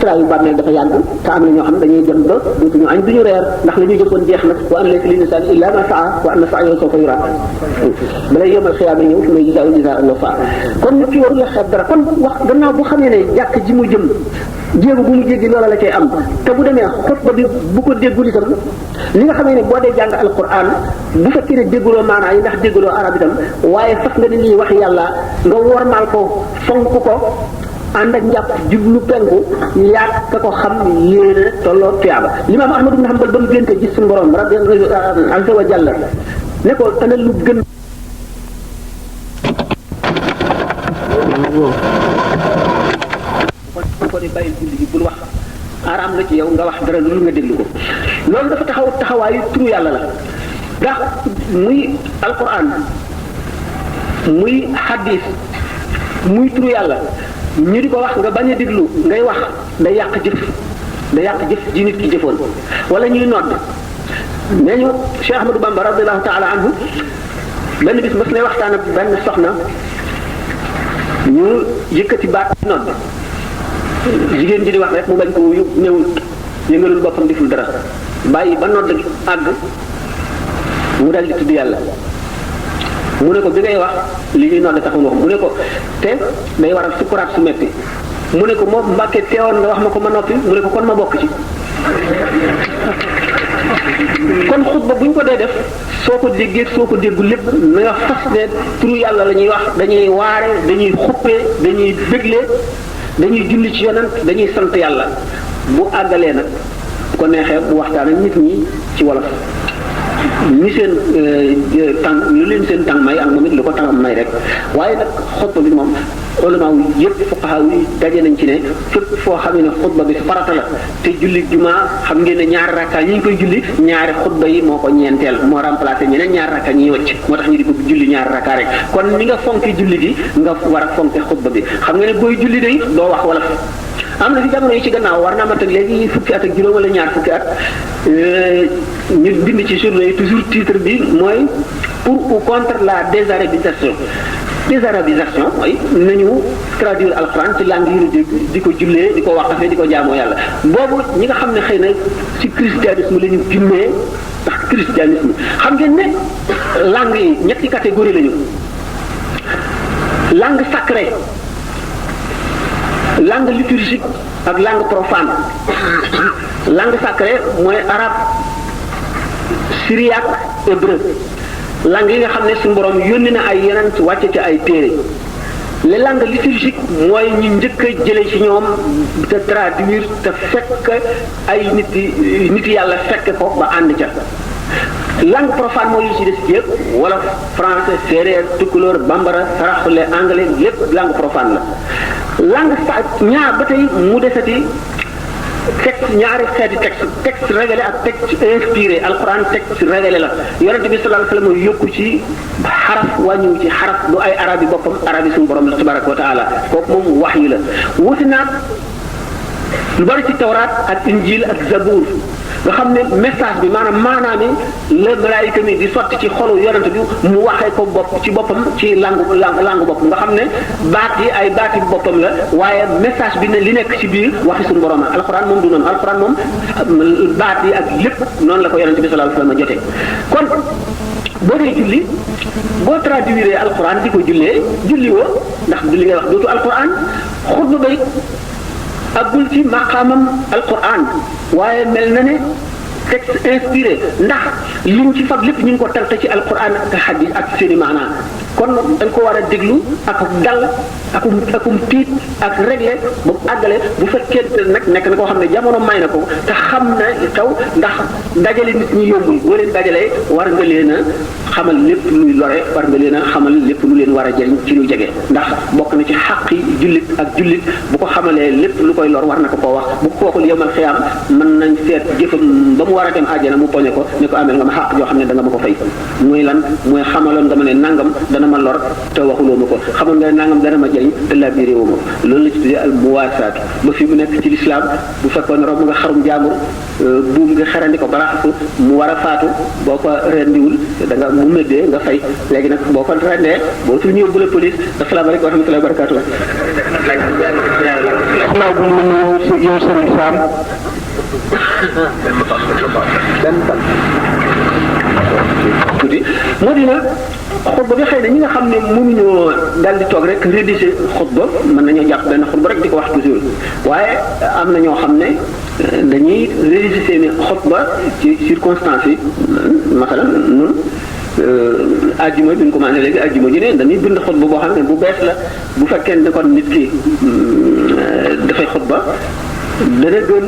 traayu bàmmeel dafa yàgg te am na ñoo xam ne dañuy dem ba dootuñu añ duñu reer ndax la ñuy jëfoon jeex na wa an laysa lil insaani illaa maa sa'a wa anna sa'yahu sawfa yuraa balay yëmal xiyaama ñëw fi may jazaahu jazaa'an wafaa kon nit ki warul la xeeb dara kon wax gannaaw bu xamee ne jàkk ji mu jëm jéego bu mu jéggi loola la cay am te bu demee xutba bi bu ko déggul itam li nga xamee ne boo dee jàng alquran bu fekkee ne dégguloo maanaa yi ndax dégguloo arab itam waaye fas nga ne lii wax yàlla nga wormaal ko fonk ko ànd ak njàpp jublu penku yaat ka ko xam yéene tolloo tuyaaba limaam Ahmad ibn Hanbal ba mu génte gis suñu borom rabbi azza wa jalla ne ko ana lu gën ko ne bàyyil julli gi bul wax araam na ci yow nga wax dara lu nga déglu ko loolu dafa taxawaayu turu yàlla la ndax muy alquran muy hadis muy turu yàlla ñu di ko wax nga bañ a déglu ngay wax day yàq jëf ji nit ki jëfoon wala ñuy nodd nee ñu Cheikh Ahmadou Bamba radiallahu taala anhu benn bis mas lay waxtaan ak benn soxna ñu yëkkati baat nodd jigéen ji di wax rek mu bañ ko wuyu néewul yëngalul boppam deful dara bàyyi ba nodd gi àgg mu dal di tudd yàlla mu ne ko bi ngay wax li ñuy nodd taxul wax mu ne ko te day waral sukuraat su metti mu ne ko moom Mbàkke teewoon nga wax ma ko ma noppi mu ne ko kon ma bokk ci kon xutba bu ñu ko dee def soo ko déggee soo ko déggul lépp na nga fas ne turu yàlla la ñuy wax dañuy waare dañuy xuppee dañuy bégle dañuy julli ci yonent dañuy sant yàlla bu àggalee nag bu ko neexee bu waxtaan ak nit ñi ci wolof ni seen tàng lu leen seen tàng may ak moom it lu ko tàngam may rek waaye nag xutba bi moom ulama yi yëpp fuqaha yi daje nañ ci ne fépp foo xam ne xutba bi farata la te julli jumaa xam ngeen ne ñaari rakka ñi ngi koy julli ñaari xutba yi moo ko ñeenteel moo remplacé ñeneen ñaari rakka ñiy wëcc moo tax ñu di ko julli ñaari rakka rek kon ni nga fonke julli gi nga war a fonke xutba bi xam nga ne booy julli day doo wax wala am na fi jamono yi ci gannaaw war naa mat ak léegi fukki at ak juróom wala ñaar fukki at ñu bind ci journaux yi toujours titre bi mooy pour ou contre la désarabisation mooy nañu traduire alxuraan ci langue yi di ko jullee di ko waxafee di ko jaamoo yàlla boobu ñi nga xam ne xëy na ci christianisme la ñu gimmee ndax christianisme xam ngeen ne langue yi ñetti catégorie lañu langue sacrée langue liturgique ak langue profane langue sacrée mooy arabe syriaque hébreu langue yi nga xam ne suñu borom yónni na ay yeneen wàcce ci ay téere les langues liturgiques mooy ñu njëkk a jëlee ci ñoom te traduire te fekk ay nit yàlla fekk ko ba ànd ca langue profane mooy yu ci des yëpp wolof français séeréer tukulóor bambara saraxule anglais lépp langue profane la langue ñaar ba tey mu desati texte ñaari xeeti texte révélé ak texte inspiré alquran texte révélé la yonente bi sallallahu alayhi wasallam yokku ci xaraf wàññiwu ci xaraf du ay arab yi boppam arab yi suñu borom la tabaraka wa taala kooku moom wax yi la wuti naag lu bari ci tawraat ak injil ak zabour nga xam ne message bi maanaam la malaayika mi di sotti ci xolu yonent bi mu waxee ko boppam ci langue boppam nga xam ne baat yi ay baati boppam la waaye message bi ne li nekk ci biir waxi suñu borom alxuraan moom du noonu alxuraan moom baat yi ak lépp noonu la ko yonent bi sallallahu alayhi wasallam jotee kon boo dee julli boo traduire alxuraan di ko julli woo ndax julli ngay wax dootu alxuraan xutba bay agul ci maqaamam alquran waaye mel na ne texte inspiré ndax liñ ci fab lépp ñu ngi ko tarte ci alquran ak hadis ak seeni maanaa kon dañ ko war a déglu ak dal akum tiit ak réglé ba mu àggale bu fekkente nag nekk na koo xam ne jamono may na ko te xam na xew ndax dajale nit ñi yombul boo leen dajalee war nga leen a xamal lépp luy lore war nga leen a xamal lépp lu leen war a jëriñ ci lu jege ndax bokk na ci xaqi jullit ak jullit bu ko xamalee lépp lu koy lor war na ko koo wax bu ko waxul yowmal xiyaam mën nañ seet jëfam ba mu war a dem àjjana mu poñe ko ne ko amel nga ma xaq joo xam ne da nga ma ko fay muy lan mooy xamaloon nga ma ne nangam dana ma lor te waxuloo ma ko xamoon nga nangam dana ma jëriñ te laa biiré wu ma loolu la ci tuddee al muwaasaatu ba fi mu nekk ci lislaam bu fekkoon romb nga xarum jaamur buum nga xerandi ko baraxasu mu war a faatu boo ko rendiwul da nga mu méddee nga fay léegi nag boo ko rendee boo tul ñu yóbbu la police asalaamaaleykum wa rahmatullahi wa barakatuh xanaa bu mu yow Serigne Sam tuuti moo di nag xutba bi xëy na ñi nga xam ne mënuñoo dal di toog rek rédiger xutba mën nañoo jàpp benn xutba rek di ko wax toujours waaye am na ñoo xam ne dañuy rédiger seeni xutba ci circonstances yi masalan nun ajjuma bi ñu commencé léegi ajjuma ji ne dañuy bind xutba boo xam ne bu bees la bu fekkee ne kon nit ki dafay xutba dana gën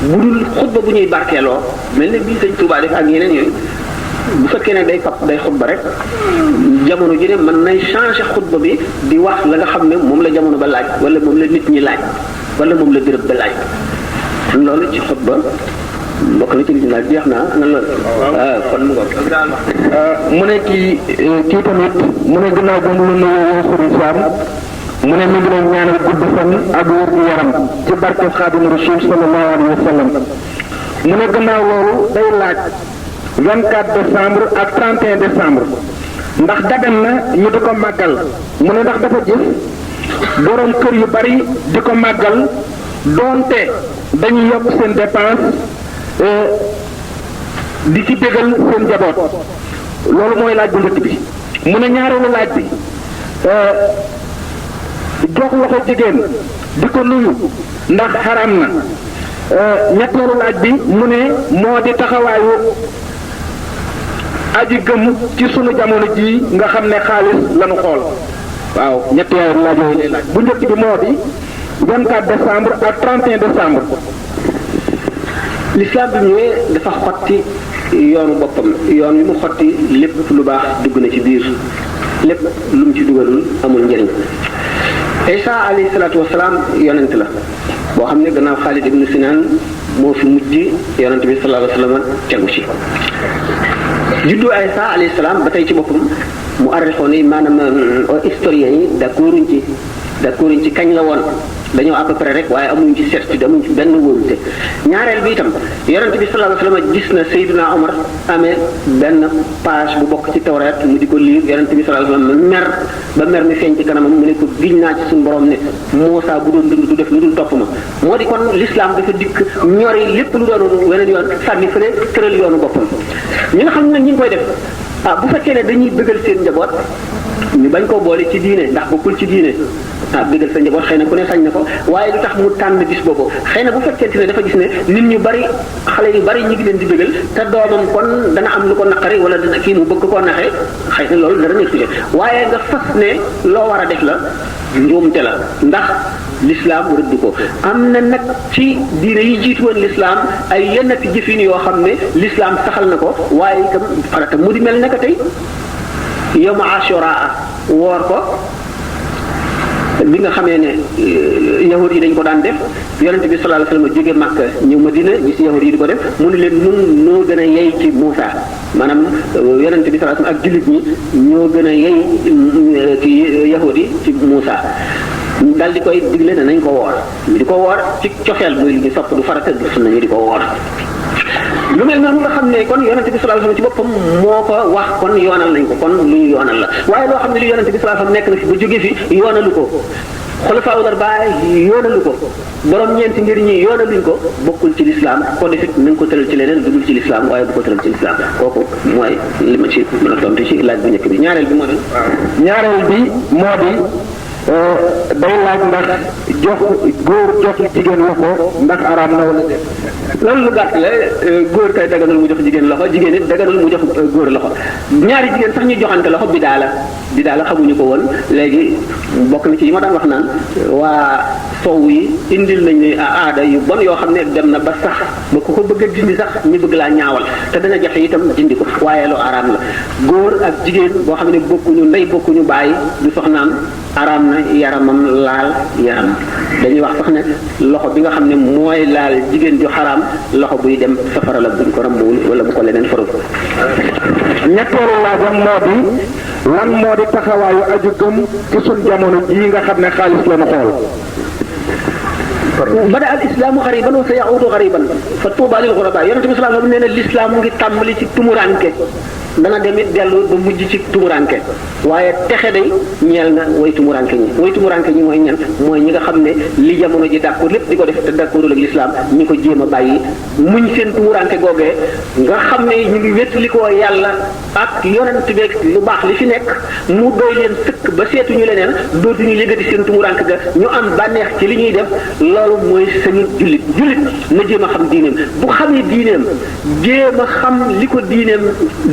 bu dul xutba bu ñuy barkeeloo mel ne bii sëñ Tuubaa def ak yeneen yooyu bu fekkee ne day xutba rek jamono ji ne mën nay changer xutba bi di wax la nga xam ne moom la jamono ba laaj wala moom la nit ñi laaj wala moom la béréb ba laaj loolu ci xutba bokk na ci li ñu laaj jeex naa na loolu kon mu mu ne kii tamit mu ne gannaaw ba mu la nuyoo Serigne Sam mu ne mi ngi leen ñaanal gudd fan ak wér gu yaram ci barke Xaadimu Rasuul sallallahu alayhi wa sallam mu ne gannaaw loolu day laaj 24 décembre ak 31 décembre ndax dagan na ñu di ko màggal mu ne ndax dafa gis borom kër yu bari di ko màggal doonte dañuy yokk seen dépense di ci bégal seen njaboot loolu mooy laaj bu njëkk bi mu ne ñaareelu laaj bi jox loxo jigéen di ko nuyu ndax xaram na ñetteelu laaj bi mu ne moo di taxawaayu aji gëm ci sunu jamono ji nga xam ne xaalis lañu xool waaw ñetteelu laaj yooyu lay laaj bu njëkk bi moo di 24 décembre ak 31 décembre. l'islam bi ñëwee dafa xotti yoonu boppam yoon wi mu xotti lépp lu baax dugg na ci biir lépp lu mu ci dugalul amul njëriñ. Isa alayhi salaatu wasalaam yonent la boo xam ne gannaaw Xaalid ibnu Sinaan moo fi mujj yonent bi sallallahu alayhi wa sallam tegu ci juddu Isa alayhi salaam ba tey ci boppam mu arrixoon yi maanaam historiens yi d'accorduñ ci kañ la woon dañoo à peu près rek waaye amuñ ci certitude amuñ ci benn wóorute ñaareel bi itam yonent bi sallallahu alayhi wa sallam gis na Seydina Omar amee benn page bu bokk ci Tawreet mu di ko liir yonent bi sallallahu alayhi wa sallam mer ba mer mi feeñ ci kanamam mu ne ko giñ naa ci suñu borom ne Muusaa bu doon dund du def lu dul topp ma moo di kon l'islam dafa dikk ñori lépp lu doon weneen yoon sànni fële tëral yoonu boppam ñi nga xam ne nag ñi ngi koy def bu fekkee ne dañuy bëggal seen njaboot ñu bañ koo boole ci diine ndax bokkul ci diine bëggal sa njaboot xëy na ku ne sañ na ko waaye lu tax mu tànn bis boobu xëy na bu fekkente ne dafa gis ne nit ñu bari xale yu bari ñu ngi leen di bëggal te doomam kon dana am lu ko naqari wala dana kii mu bëgg koo naxee xëy na loolu dara nekk ci waaye nga fas ne loo war a def la njuumte la ndax l'islam rëdd ko am na nag ci diine yi jiitu woon l'islam ay yennati jëfin yoo xam ne l'islam saxal na ko waaye itam farata mu di mel naka tey yow ma Ashura woor ko bi nga xamee ne yahud yi dañ ko daan def yonente bi sallallahu alayhi wasallam jóge Makka ñëw Madina gis yahud yi di ko def mu ne leen nun noo gën a yey ci Muusa maanaam yonente bi sallallahu alayhi wasallam ak jullit ñi ñoo gën a yey ci yahud yi ci Muusa dal di koy digle ne nañ ko woor ñu di ko woor ci cofeel muy li ñu sopp du farata du sunna ñu di ko woor lu mel noonu nga xam ne kon yonente bi sallallahu alayhi wasallam ci boppam moo ko wax kon yoonal nañ ko kon lu ñu yoonal la waaye loo xam ne li yonente bi sallallahu alayhi wasallam nekk na fi ba jóge fi yoonalu ko xulafaa ul arbaa yoonalu ko borom ñeenti ngir ñi yoonaluñ ko bokkul ci lislaam ko defit na nga ko tëral ci leneen dugul ci lislaam waaye bu ko tëral ci lislaam kooku mooy li ma ci mën a tontu ci laaj bu njëkk bi ñaareel bi moo di day laaj ndax jox góor jox jigéen loxo ndax araam na wala déet. loolu lu gàtt la góor kay daganul mu jox jigéen loxo jigéen it daganul mu jox góor loxo ñaari jigéen sax ñu joxante loxo bidaa la xamuñu ko woon léegi bokk na ci yi ma daan wax naan waa sow yi indil nañ ne aada yu bon yoo xam ne dem na ba sax ba ku ko bëgg a dindi sax ñu bëgg laa ñaawal te dana jafe itam dindi ko waaye lu araam la góor ak jigéen boo xam ne bokkuñu ndey bokkuñu bàyyi du soxnaam araam na yaramam laal yaram dañuy wax sax ne loxo bi nga xam ne mooy laal jigéen ju xaraam loxo buy dem safara la buñ ko rambuwul wala bu ko leneen farul. ñetteelu laajam moo di lan moo di taxawaayu aju gëm ci sun jamono jii nga xam ne xaalis la ñu xool. bada al islaamu xariban wa sa yaudu xariban fa tuuba lil xuraba yonente bi sallallahu alayhi wasallam nee na l'islam mu ngi tàmbali ci tumuranke dana demit dellu ba mujj ci tumuranke waaye texe day ñeel na way tumuranke ñi mooy ñan mooy ñi nga xam ne li jamono ji d'accord lépp di ko def te d'accordul ak l'islam ñi ko jéem a bàyyi muñ seen tumuranke googee nga xam ne ñu ngi wétali ko yàlla ak yonent beeg lu baax li fi nekk mu doy leen sëkk ba seetuñu leneen dootuñu yëgati seen tumuranke ga ñu am bànneex ci li ñuy def loolu mooy sañu jullit na jéem a xam diineem bu xamee diineem jéem a xam li ko diineem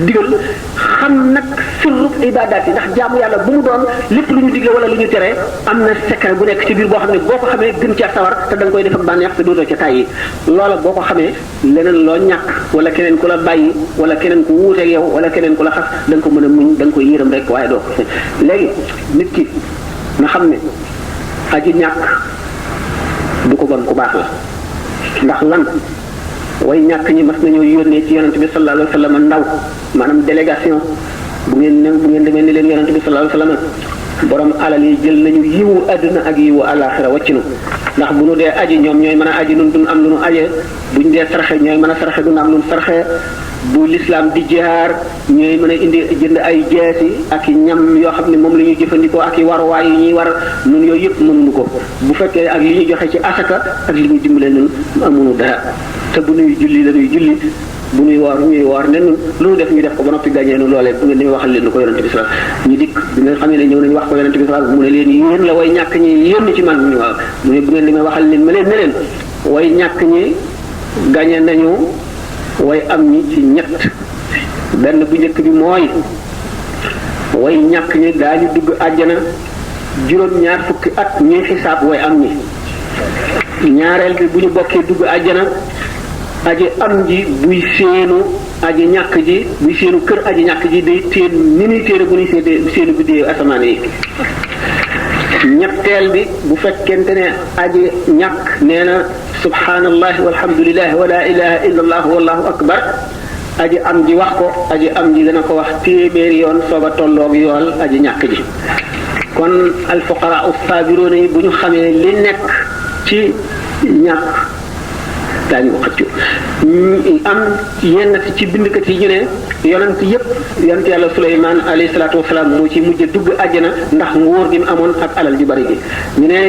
digal xam nag sirru ibaadaat yi ndax jaamu yàlla bu mu doon lépp lu ñu digle wala lu ñu tere am na secret bu nekk ci biir boo xam ne boo ko xamee gën caa sawar te da nga koy def ak bànneex te dootoo ca tàyyi loola boo ko xamee leneen loo ñàkk wala keneen ku la bàyyi wala keneen ku wuuteeg yow wala keneen ku la xas da nga ko mën a muñ da nga koy yërëm rek waaye doo ko léegi nit ki na xam ne aji ñàkk du ko bon ku baax la ndax lan way ñàkk ñi mas nañoo yónnee ci yonent bi sallallahu alayhi wa sallam ndaw maanaam délégation bu ngeen demee ni leen yonent bi sallallahu alayhi wa sallam borom alal yi jël nañu yiwu àdduna ak yiwu àllaaxira waccinu ndax bu nu dee aji ñoom ñooy mën a aji nun duñ am lu nu aje buñ dee sarxe ñooy mën a sarxe duñ am lu nu sarxe bu lislaam di jihaar ñooy mën a indi jënd ay jeesi ak i ñam yoo xam ne moom la ñuy jëfandikoo ak i waruwaay yu ñuy war nun yooyu yëpp mënuñu ko bu fekkee ak li ñuy joxe ci asaka ak li ñuy dimbale nun amuñu dara te bu nuy julli la ñuy julli bu ñuy woor ne nun lu ñu def ñu def ko ba noppi gàñee nu loolee bu ngeen demee waxal leen ko yonente bi sallallahu ñu dikk bi nga xam ne ñëw nañu wax ko yonente bi sallallahu mu ne leen yéen la way ñàkk ñi yéen ci man ñu waaw mu ne bu ngeen demee waxal leen ma leen ne leen way ñàkk ñi gàñe nañu way am ñi ci ñett benn bu njëkk bi mooy way ñàkk ñi daañu dugg àjjana juróom-ñaar fukki at ñuy xisaab way am ñi ñaareel bi bu ñu bokkee dugg àjjana aji am ji buy séenu aji ñàkk ji buy séenu kër aji ñàkk ji day téen ni muy téere bu ñuy séenu biddéew asamaan yi ñetteel bi bu fekkente ne aji ñàkk nee na subhaanallahi walhamdulillahi wa la ilaha illa allah wallahu akbar aji am ji wax ko aji am ji dana ko wax téeméeri yoon soog a tolloog yool aji ñàkk ji kon alfuqara as-sabiruuna yi bu ñu xamee li nekk ci ñàkk daañu ko xëccu am yenn ci bindkat yi ñu ne yonent yëpp yonent yàlla Suleymaan alayhi salaatu wasalaam moo ci mujj dugg àjjana ndax nguur gi mu amoon ak alal ju bari gi ñu ne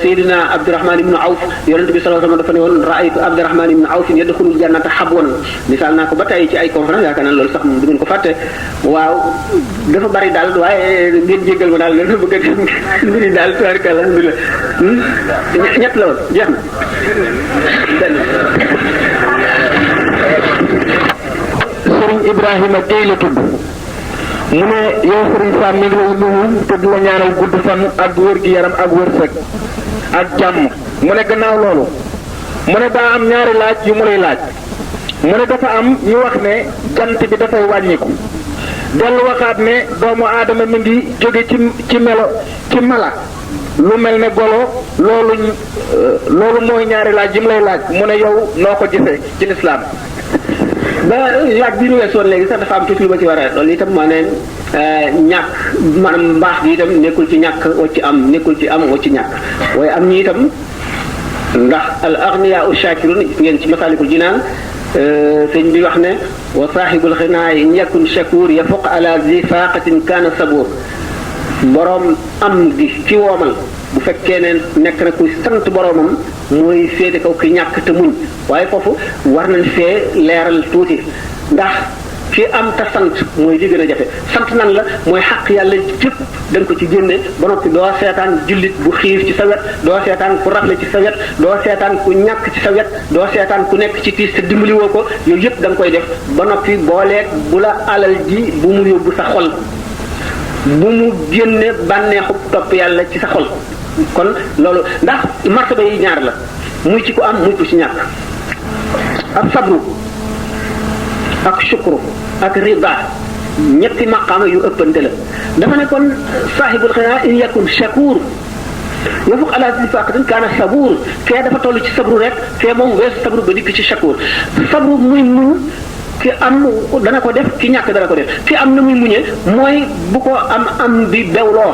Seydina Abdurahmaan ibnu Awf yonent bi sallallahu alayhi wasallam dafa ne woon raaytu Abdurahmaan ibnu Awf yadxulul jannata habwan misaal naa ko ba tey ci ay conférence yaakaar naa loolu sax du ngeen ko fàtte waaw dafa bari daal waaye ngeen jéggal ma daal dana bëgg a dem mbiri daal tabaraka alhamdulillah ñett la woon jeex na Sëriñ Ibrahima Gueye la tudd mu ne yow Sëriñ Sam mi ngi lay nuyu te di la ñaanal gudd fan ak wér gi yaram ak wërsëg ak jàmm mu ne gannaaw loolu mu ne daa am ñaari laaj yu mu lay laaj mu ne dafa am ñu wax ne jant bi dafay wàññiku dellu waxaat ne doomu aadama mi ngi jóge ci mala lu mel ne golo loolu mooy ñaari laaj yi mu lay laaj mu ne yow noo ko gisee ci lislaam ba laaj bi ñu weesoon léegi sax dafa am tuuti lu ma ci war a loolu itam moo ne ñàkk maanaam mbaax bi itam nekkul ci ñàkk wacc am nekkul ci am wacc ñàkk waaye am ñi itam ndax al aghniyaa shakirun ngeen ci masaalikul jinaan sëñ bi wax ne wa saaxibul xinaa in yakun shakur yafuq ala zi faqatin kaana sabur boroom am gi ci woomal bu fekkee ne nekk na kuy sant boroomam mooy féete kaw ki ñàkk te muñ waaye foofu war nañ fee leeral tuuti ndax fi am te sant mooy li gën a jafe sant nan la mooy xaq yàlla jëpp da nga ko ci génne ba noppi doo seetaan jullit bu xiif ci sa wet doo seetaan ku rafle ci sa wet doo seetaan ku ñàkk ci sa wet doo seetaan ku nekk ci tiis te dimbaliwoo ko yooyu yëpp da nga koy def ba noppi booleeg bu la alal ji bu mu yóbbu sa xol bu mu génne bànneexu topp yàlla ci sa xol kon loolu ndax martaba yi ñaar la muy ci ku am muy ko ci ñàkk ak sabru ak shukru ak rida ñetti maqaama yu ëppante la dafa ne kon saahibul xinaa in yakun shakur yafuq ala zi faqatin kaana sabuur kee dafa toll ci sabru rek kee moom weesu sabru ba dikk ci shakur sabru muy muñ ki am dana ko def ki ñàkk dana ko def ki am na muy muñe mooy bu ko am bi bewloo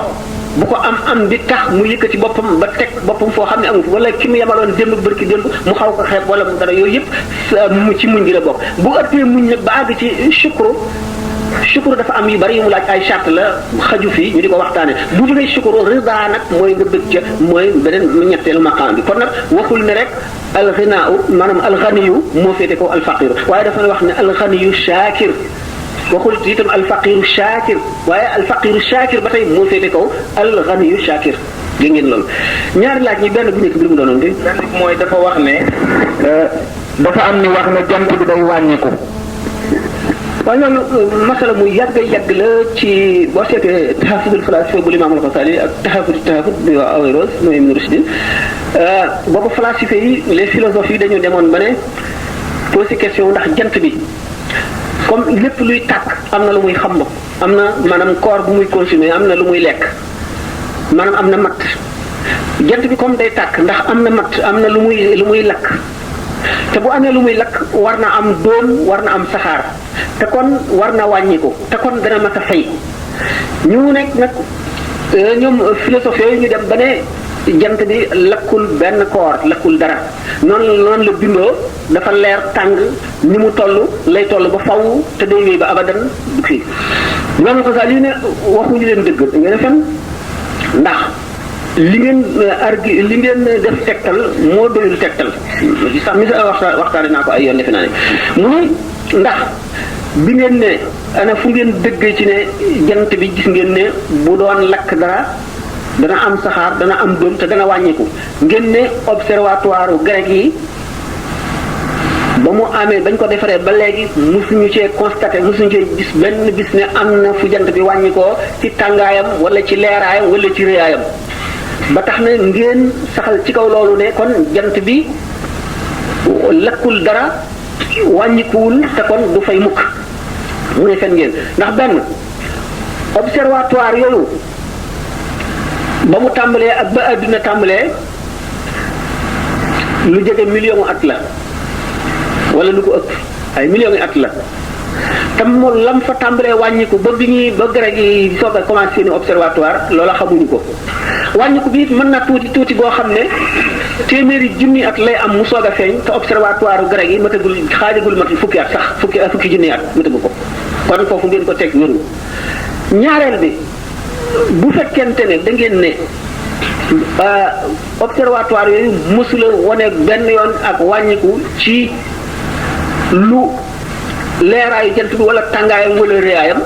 bu ko am bi tax mu yëkkati boppam ba teg boppam foo xam ne amu fi wala ki mu yemaloon démb bërki démb mu xaw ko xeeb wala mu dara yooyu yëpp mu ci muñ gi la bokk bu ëppee muñ nag ba àgg ci shukru dafa am yu bari yu mu laaj ay charte la xaju fii ñu di ko waxtaane bu jógee shukru rida nag mooy nga bëgg ca mooy beneen ñetteelu maqaam bi kon nag waxul ne rek alxinaaw maanaam alxaniyu moo féete kaw alfaqiru waaye dafa wax ne alxaniyu shaakir waxul itam alfaqiru shaakir waaye alfaqiru shaakir ba tey moo féete kaw alxaniyu shaakir dégg ngeen loolu ñaari laaj ñi benn bu nekk bi lu mu doonoon de benn bi mooy dafa wax ne dafa am ni wax ne jant bi day wàññiku waaye loolu masala mu yàgg la ci boo seetee taxafudul falasifa bu Imaam al-Ghazali ak taxafut bi waa Averroès mooy Ibn Rushd boobu falasifa yi les philosophes yi dañu demoon ba ne posé question ndax jant bi comme lépp luy tàkk am na lu muy xam am na maanaam corps bu muy consommer am na lu muy lekk maanaam am na matt jant bi comme day tàkk ndax am na matt am na lu muy lakk te bu amee lu muy lakk war na am dóom war na am saxaar te kon war na wàññiku te kon dana mat a fay ñu nekk nag ñoom philosophe yooyu ñu dem ba ne jant bi lakkul benn koor lakkul dara noonu la bindoo dafa leer tàng ni mu toll lay toll ba faw te day wéy ba abadan du fii ñoom ko sax lii ne waxuñu leen dëgg ngeen fen ndax li ngeen def tegtal moo doyul tegtal sax mi sa waxtaane naa ko ay yoon defe naa ne mu ni ndax bi ngeen ne ana fu ngeen dëggee ci ne jant bi gis ngeen ne bu doon lakk dara dana am saxaar dana am doom te dana wàññiku ngeen ne observatoire grec yi ba mu amee bañ ko defaree ba léegi musuñu cee constaté musuñu cee gis benn bis ne am na fu jant bi wàññikoo ci tàngaayam wala ci leeraayam wala ci réyaayam ba tax na ngeen saxal ci kaw loolu ne kon jant bi lakkul dara wàññikuwul te kon du fay mukk mu ne fen ngeen ndax benn observatoire yooyu ba mu tàmbalee ak ba àdduna tàmbalee lu jege million at la wala lu ko ëpp ay millions yi at la te moom lam fa tàmbalee wàññiku ba bi ñuy ba grec yi soog a commencé seeni observatoire loola xamuñu ko wàññiku bi it mën na tuuti boo xam ne téeméeri junni at lay am mu soog a feeñ te observatoire grec yi matagul xaajagul mat fukki at sax fukki junni at matagu ko kon foofu ngeen ko teg wéru ñaareel bi bu fekkente ne da ngeen ne observatoire yooyu mësula wone benn yoon ak wàññiku ci lu leeraayu jant bi wala tàngaayam wala réyaayam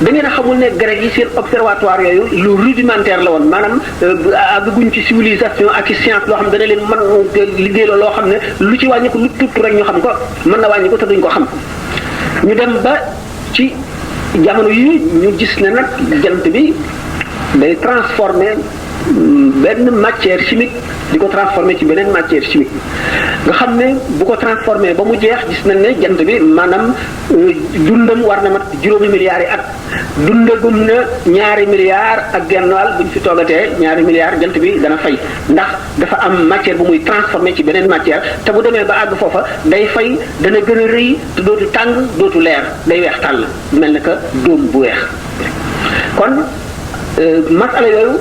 da ngeen a xamul ne grec yi seen observatoire yooyu lu rudimentaire la woon maanaam àgguñ ci civilisation ak ci science loo xam ne dana leen mën liggéey loo xam ne lu ci wàññiku lu tuut rek ñu xam ko mën na wàññiku te duñ ko xam ñu dem ba ci jamono yi ñu gis ne nag jant bi day transformer benn matière chimique di ko transformer ci beneen matière chimique nga xam ne bu ko transformer ba mu jeex gis nañ ne jant bi maanaam dundam war na mat juróomi milliards yi at dundagum na 2 milliards ak genn wàll bu ñu fi toogatee 2 milliards jant bi dana fay ndax dafa am matière bu muy transformer ci beneen matière te bu demee ba àgg foofa day fay dana gën a rëy te dootu tàng dootu leer day weex tàll mel na que dóom bu weex kon masala yooyu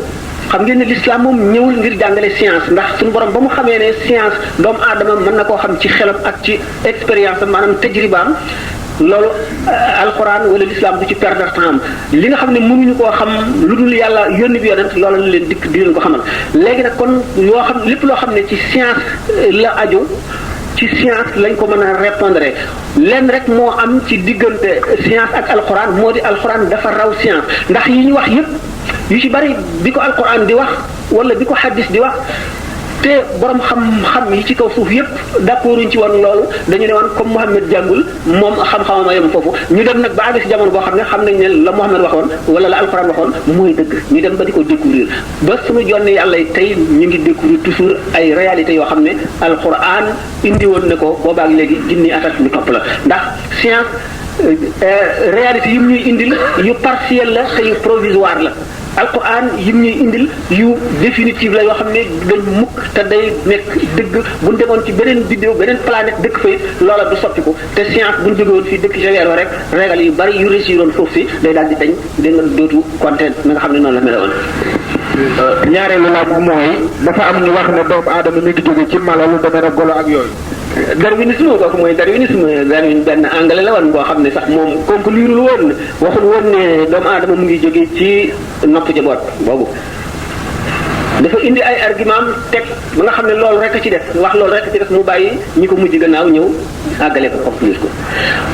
xam ngeen ne l'islam moom ñëwul ngir jàngale science ndax suñu borom ba mu xamee ne science doomu aadama mën na koo xam ci xelam ak ci expérience maanaam tajribaam loolu alxuraan wala l'islam du ci perdre temps li nga xam ne mënuñu koo xam lu dul yàlla yónni bi yonent loolu la leen dikk di leen ko xamal léegi nag kon yoo xam lépp loo xam ne ci science la aju ci science lañ ko mën a répondre lenn rek moo am ci diggante science ak alxuraan moo di alxuraan dafa raw science ndax yi ñu wax yépp yu ci bari bi ko alquran di wax wala bi ko xaddis di wax te borom xam-xam yi ci kaw suuf yépp d'accorduñ ci woon loolu dañu ne woon comme Muhammad jàngul moom xam-xamam a yem foofu ñu dem nag ba àgg ci jamono boo xam ne xam nañ ne la Muhammad waxoon wala la alquran waxoon mooy dëgg ñu dem ba di ko découvrir ba suñu jonne yàlla tey ñu ngi découvrir toujours ay réalités yoo xam ne alquran indi woon ne ko boobaak léegi junni at ak lu topp la ndax science réalité yi mu ñuy indil yu partiel la te yu provisoire la alquran yi mu ñuy indil yu définitive la yoo xam ne dañ mukk te day nekk dëgg bu ñu demoon ci beneen vidéo beneen planète dëkk fay loola du soppiku te science bu ñu jógewoon fii dëkk Jaweer rek régal yu bari yu réussiroon foofu si day daal di dañ dégg nga dootu content na nga xam ne noonu la meloon. ñaareelu laaj bi mooy dafa am ñu wax ne doomu aadama mi ngi jóge ci mala lu demee ne golo ak yooyu. darwinisme kooku mooy Darwin benn anglais la woon boo xam ne sax moom conclure woon waxul woon ne doomu aadama mu ngi jóge ci nopp jaboot boobu dafa indi ay argument teg ba nga xam ne loolu rek a ci def wax loolu rek a ci def mu bàyyi ñi ko mujj gannaaw ñëw àggale ko conclure ko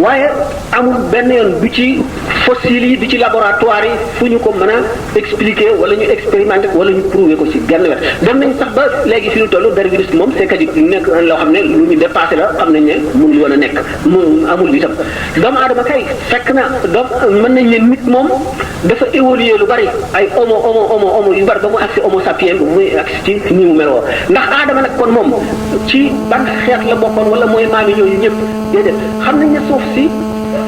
waaye amul benn yoon du ci fossiles yi du ci laboratoire yi fu ñu ko mën a expliquer wala ñu expérimenter wala ñu prouver ko ci genn wet dem nañ sax ba léegi fi ñu toll darwinisme moom c'est que di nekk loo xam ne lu ñu dépassé la xam nañ ne mënul woon a nekk mu amul itam doomu aadama kay fekk na mën nañ ne nit moom dafa évoluer lu bari ay homo yu bari ba mu agsi homo sapiens muy agsi ci ni mu meloo ndax aadama nag kon moom ci ban xeet la bokkoon wala mooy maami yooyu ñëpp déedéet xam nañ ne suuf si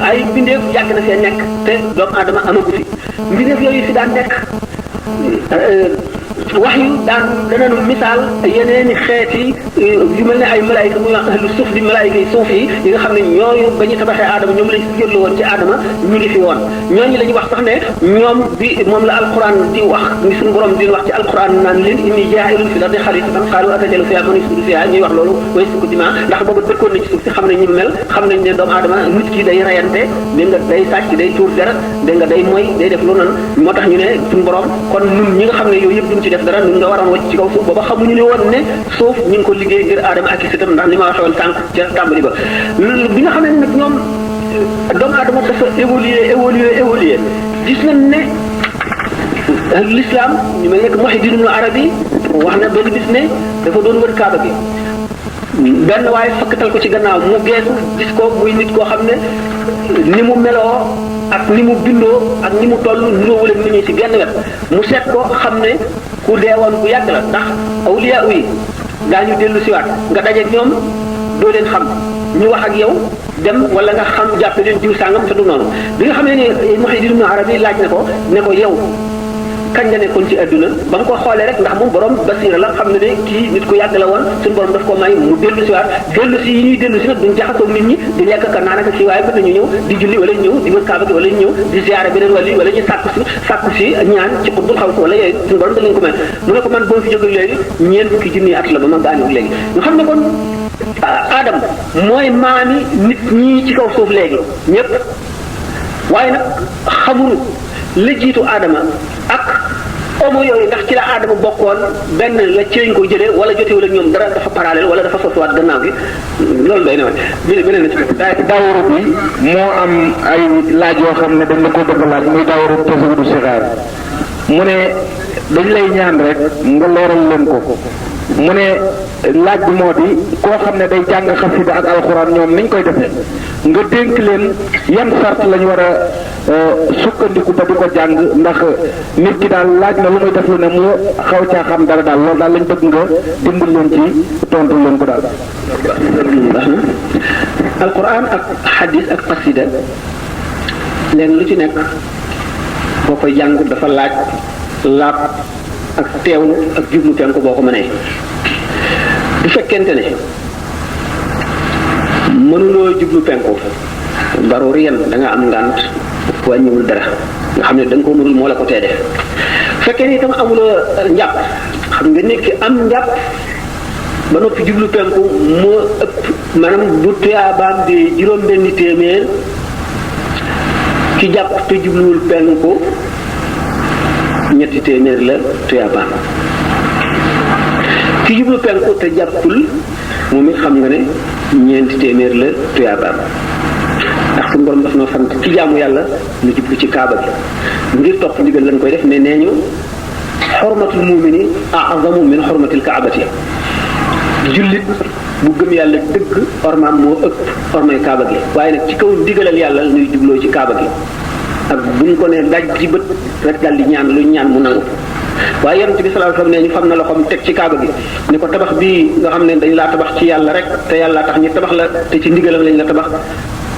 ay mbindeef yàgg na fee nekk te doomu aadama amagu fi mbindeef yooyu fi daan nekk wax yu danañu misaal yeneeni xeeti yu mel ne ay malaayika muy wax ahlu suuf di malaayika yi suuf yi nga xam ne ñooyu ba ñu tabaxee aadama ñoom lañ si jëllu woon ci aadama ñu ngi fi woon ñooñu la ñuy wax sax ne ñoom bi moom la alquran di wax ni suñu borom di wax ci alquran naan leen inni jaa'ilun fil ardi xalifatan qaalu atajalu fiha man yufsidu fiha ñuy wax loolu way sukku dima ndax booba dëkkoon nañ ci suuf si xam nañ ñu mel xam nañ ne doomu aadama nit ki day rayante dégg nga day sàcc day tuur deret dégg nga day moy day def lu nan moo tax ñu ne suñu borom kon ñun ñi nga xam ne yooyu yëpp duñ ci def dara ñun nga waroon wacc ci kaw suuf booba xamuñu ne woon ne suuf ñu ngi ko liggéey ngir aadama ak i sëtam ndax li ma waxee woon tànk ca tàmbali ba bi nga xam ne nag ñoom doomu aadama dafa évoluer gis nañ ne l'islam ñu mel ne que Muhyiddin Ibn Arabi wax na benn bis ne dafa doon wër kaaba gi benn waaye fakkatal ko ci gannaaw mu geesu gis ko muy nit koo xam ne ni mu meloo ak ni mu bindoo ak ni mu toll nuróowul ak nit ñi ci genn wet mu seet ko xam ne ku deewoon bu yàgg la ndax awliya yi daañu dellu siwaat nga dajeeg ñoom doo leen xam ñu wax ak yow dem wala nga xam jàppe leen diw sàngam te du noonu bi nga xam ne ni Muhyiddin Ibn Arabi laaj ne ko yow kañ nga nekkoon ci adduna ba mu ko xoolee rek ndax moom borom basira la xam ne ne kii nit ku yàgg la woon suñu borom daf ko may mu dellu si waat dellu si yi ñuy dellu si nag duñ jaxasoo nit ñi di lekk ka naan ak kii waaye mën nañu ñëw di julli wala ñëw di wër kaaba gi wala ñu ñëw di ziyaare beneen wàll yi wala ñu sàkku si ñaan ci xutbul xaw si wala yooyu suñu borom da leen ko may mu ne ko man boo fi jóge léegi ñeent fukki junni at la ba ma gaañu léegi ñu xam ne kon Adam mooy maami nit ñii ci kaw suuf léegi ñëpp waaye nag xamuñu la jiitu Adama ak homo yooyu ndax ci la Adama bokkoon benn la ci lañ ko jëlee wala jotewul ak ñoom dara dafa parallèle wala dafa sosuwaat gannaaw gi loolu day newaat beneen na ci daawru bi moo am ay laaj yoo xam ne dañ la ko bëgg laaj muy daawru tasawudu sixaar mu ne dañ lay ñaan rek nga leeral leen ko mu ne laaj bi moo di koo xam ne day jàng xasida ak alxuraan ñoom niñ koy defee nga dénk leen yan sart lañu war a sukkandiku ba di ko jàng ndax nit ki daal laaj na lu muy def lu ne mu xaw caa xam dara daal loolu daal lañ bëgg nga dimbal leen ci tontu leen ko daal. alxuraan ak xadis ak xasida leen lu ci nekk boo koy jàng dafa laaj laab ak teewlu ak jublu penku boo ko mënee bu fekkente ne mënuloo jublu penku baroori yan da nga am ngànt wàññiwul dara nga xam ne da nga ko mënul moo la ko tee def fekkee ne itam amuloo njàpp xam nga nekk am njàpp ba noppi jublu penku moo ëpp maanaam bu tuyaabaam di juróom-benni téeméer ki jàpp te jubluwul penku ñetti téeméer la tuyaabaam ki jublu penku te jàppul moom it xam nga ne ñeenti téeméer la tuyaabaam ndax suñu borom daf noo sant ci jaamu yàlla lu jublu ci kaaba bi ngir topp ndigal lañ koy def ne nee ñu xormatul mumini a'zamu min xormatil kaabati jullit bu gëm yàlla dëgg ormaam moo ëpp ormay kaaba gi waaye nag ci kaw ndigalal yàlla nuy jubloo ci kaaba gi ak buñ ko ne daj ci bët rek daal di ñaan lu ñaan mu nangu waaye yonent bi sallallahu alayhi wasallam ne ñu fam na loxoom teg ci kaaba gi ni ko tabax bii nga xam ne dañ laa tabax ci yàlla rek te yàlla tax ñi tabax la te ci ndigalam lañ la tabax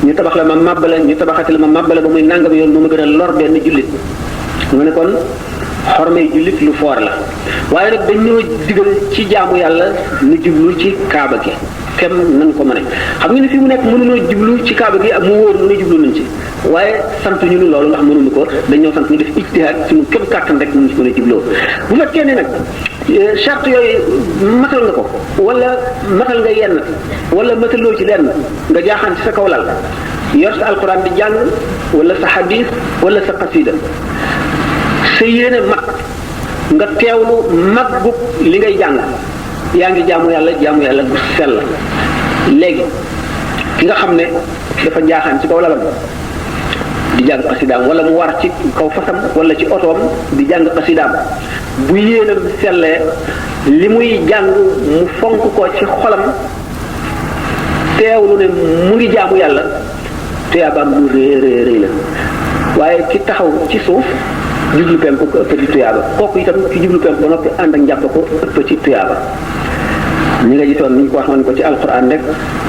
ñu tabax la ma màbbala ñu tabaxati la ma màbbala ba muy nangam yoon moo ma gën a lor benn jullit mu ne kon xormay jullit lu foor la waaye nag dañoo digal ci jaamu yàlla nu jublu ci kaaba gi kem nañ ko mën a xam nga ni fi mu nekk mënunoo jublu ci kaaba gi ak mu wóor nu jublu nañ ci waaye sant ñu loolu ndax mënuñu ko dañoo sant ñu def ijtihaad suñu kem kàttan rek ñu ko mën a jubloo bu fekkee ne nag charte yooyu matal nga ko wala matal nga yenn wala mataloo ci lenn nga jaaxaan ci sa kaw lal yor sa alquran di jàng wala sa hadis wala sa qasida sa yéene mat nga teewlu maggu li ngay jàng yaa ngi jaamu yàlla bu sell léegi ki nga xam ne dafa jaaxaan ci kaw lalam di jàng xasidaam wala mu war ci kaw fasam wala ci otoom di jàng xasidaam bu yéenam sellee li muy jàng mu fonk ko ci xolam teewlu ne mu ngi jaamu yàlla tuyaabaam lu rëy la waaye ki taxaw ci suuf jublu penku ko ëpp ci tuyaaba kooku itam ki jublu penku ba noppi ànd ak njàpp ko ëpp ci tuyaaba ñi nga gisoon ni ñu ko waxoon ko ci alquran rek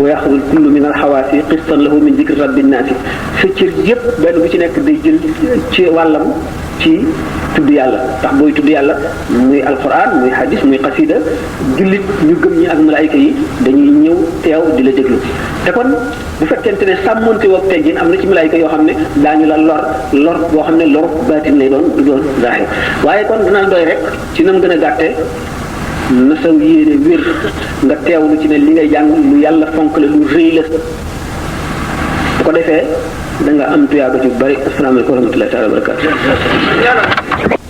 wa yaxudul kullu min alxawaasi qistan lahu min dikri rabbi naasi sa cër yépp benn bu ci nekk day jël ci wàllam ci tudd yàlla ndax booy tudd yàlla muy alquran muy hadis muy xasida jullit ñu gëm ñi ak malaayika yi dañuy ñëw teew di la déglu te kon bu fekkente ne sàmmonte woog teggin am na ci malaayika yoo xam ne daañu la lor boo xam ne lor baatin lay doon du doon zahir waaye kon dana doy rek ci nam gën a gàttee na sa yéene wér nga teewlu ci ne li ngay jàng lu yàlla fonk la lu rëy la bu ko defee da nga am tuyaaba ju bari asalaamaaleykum wa rahmatullahi taala wa barakatu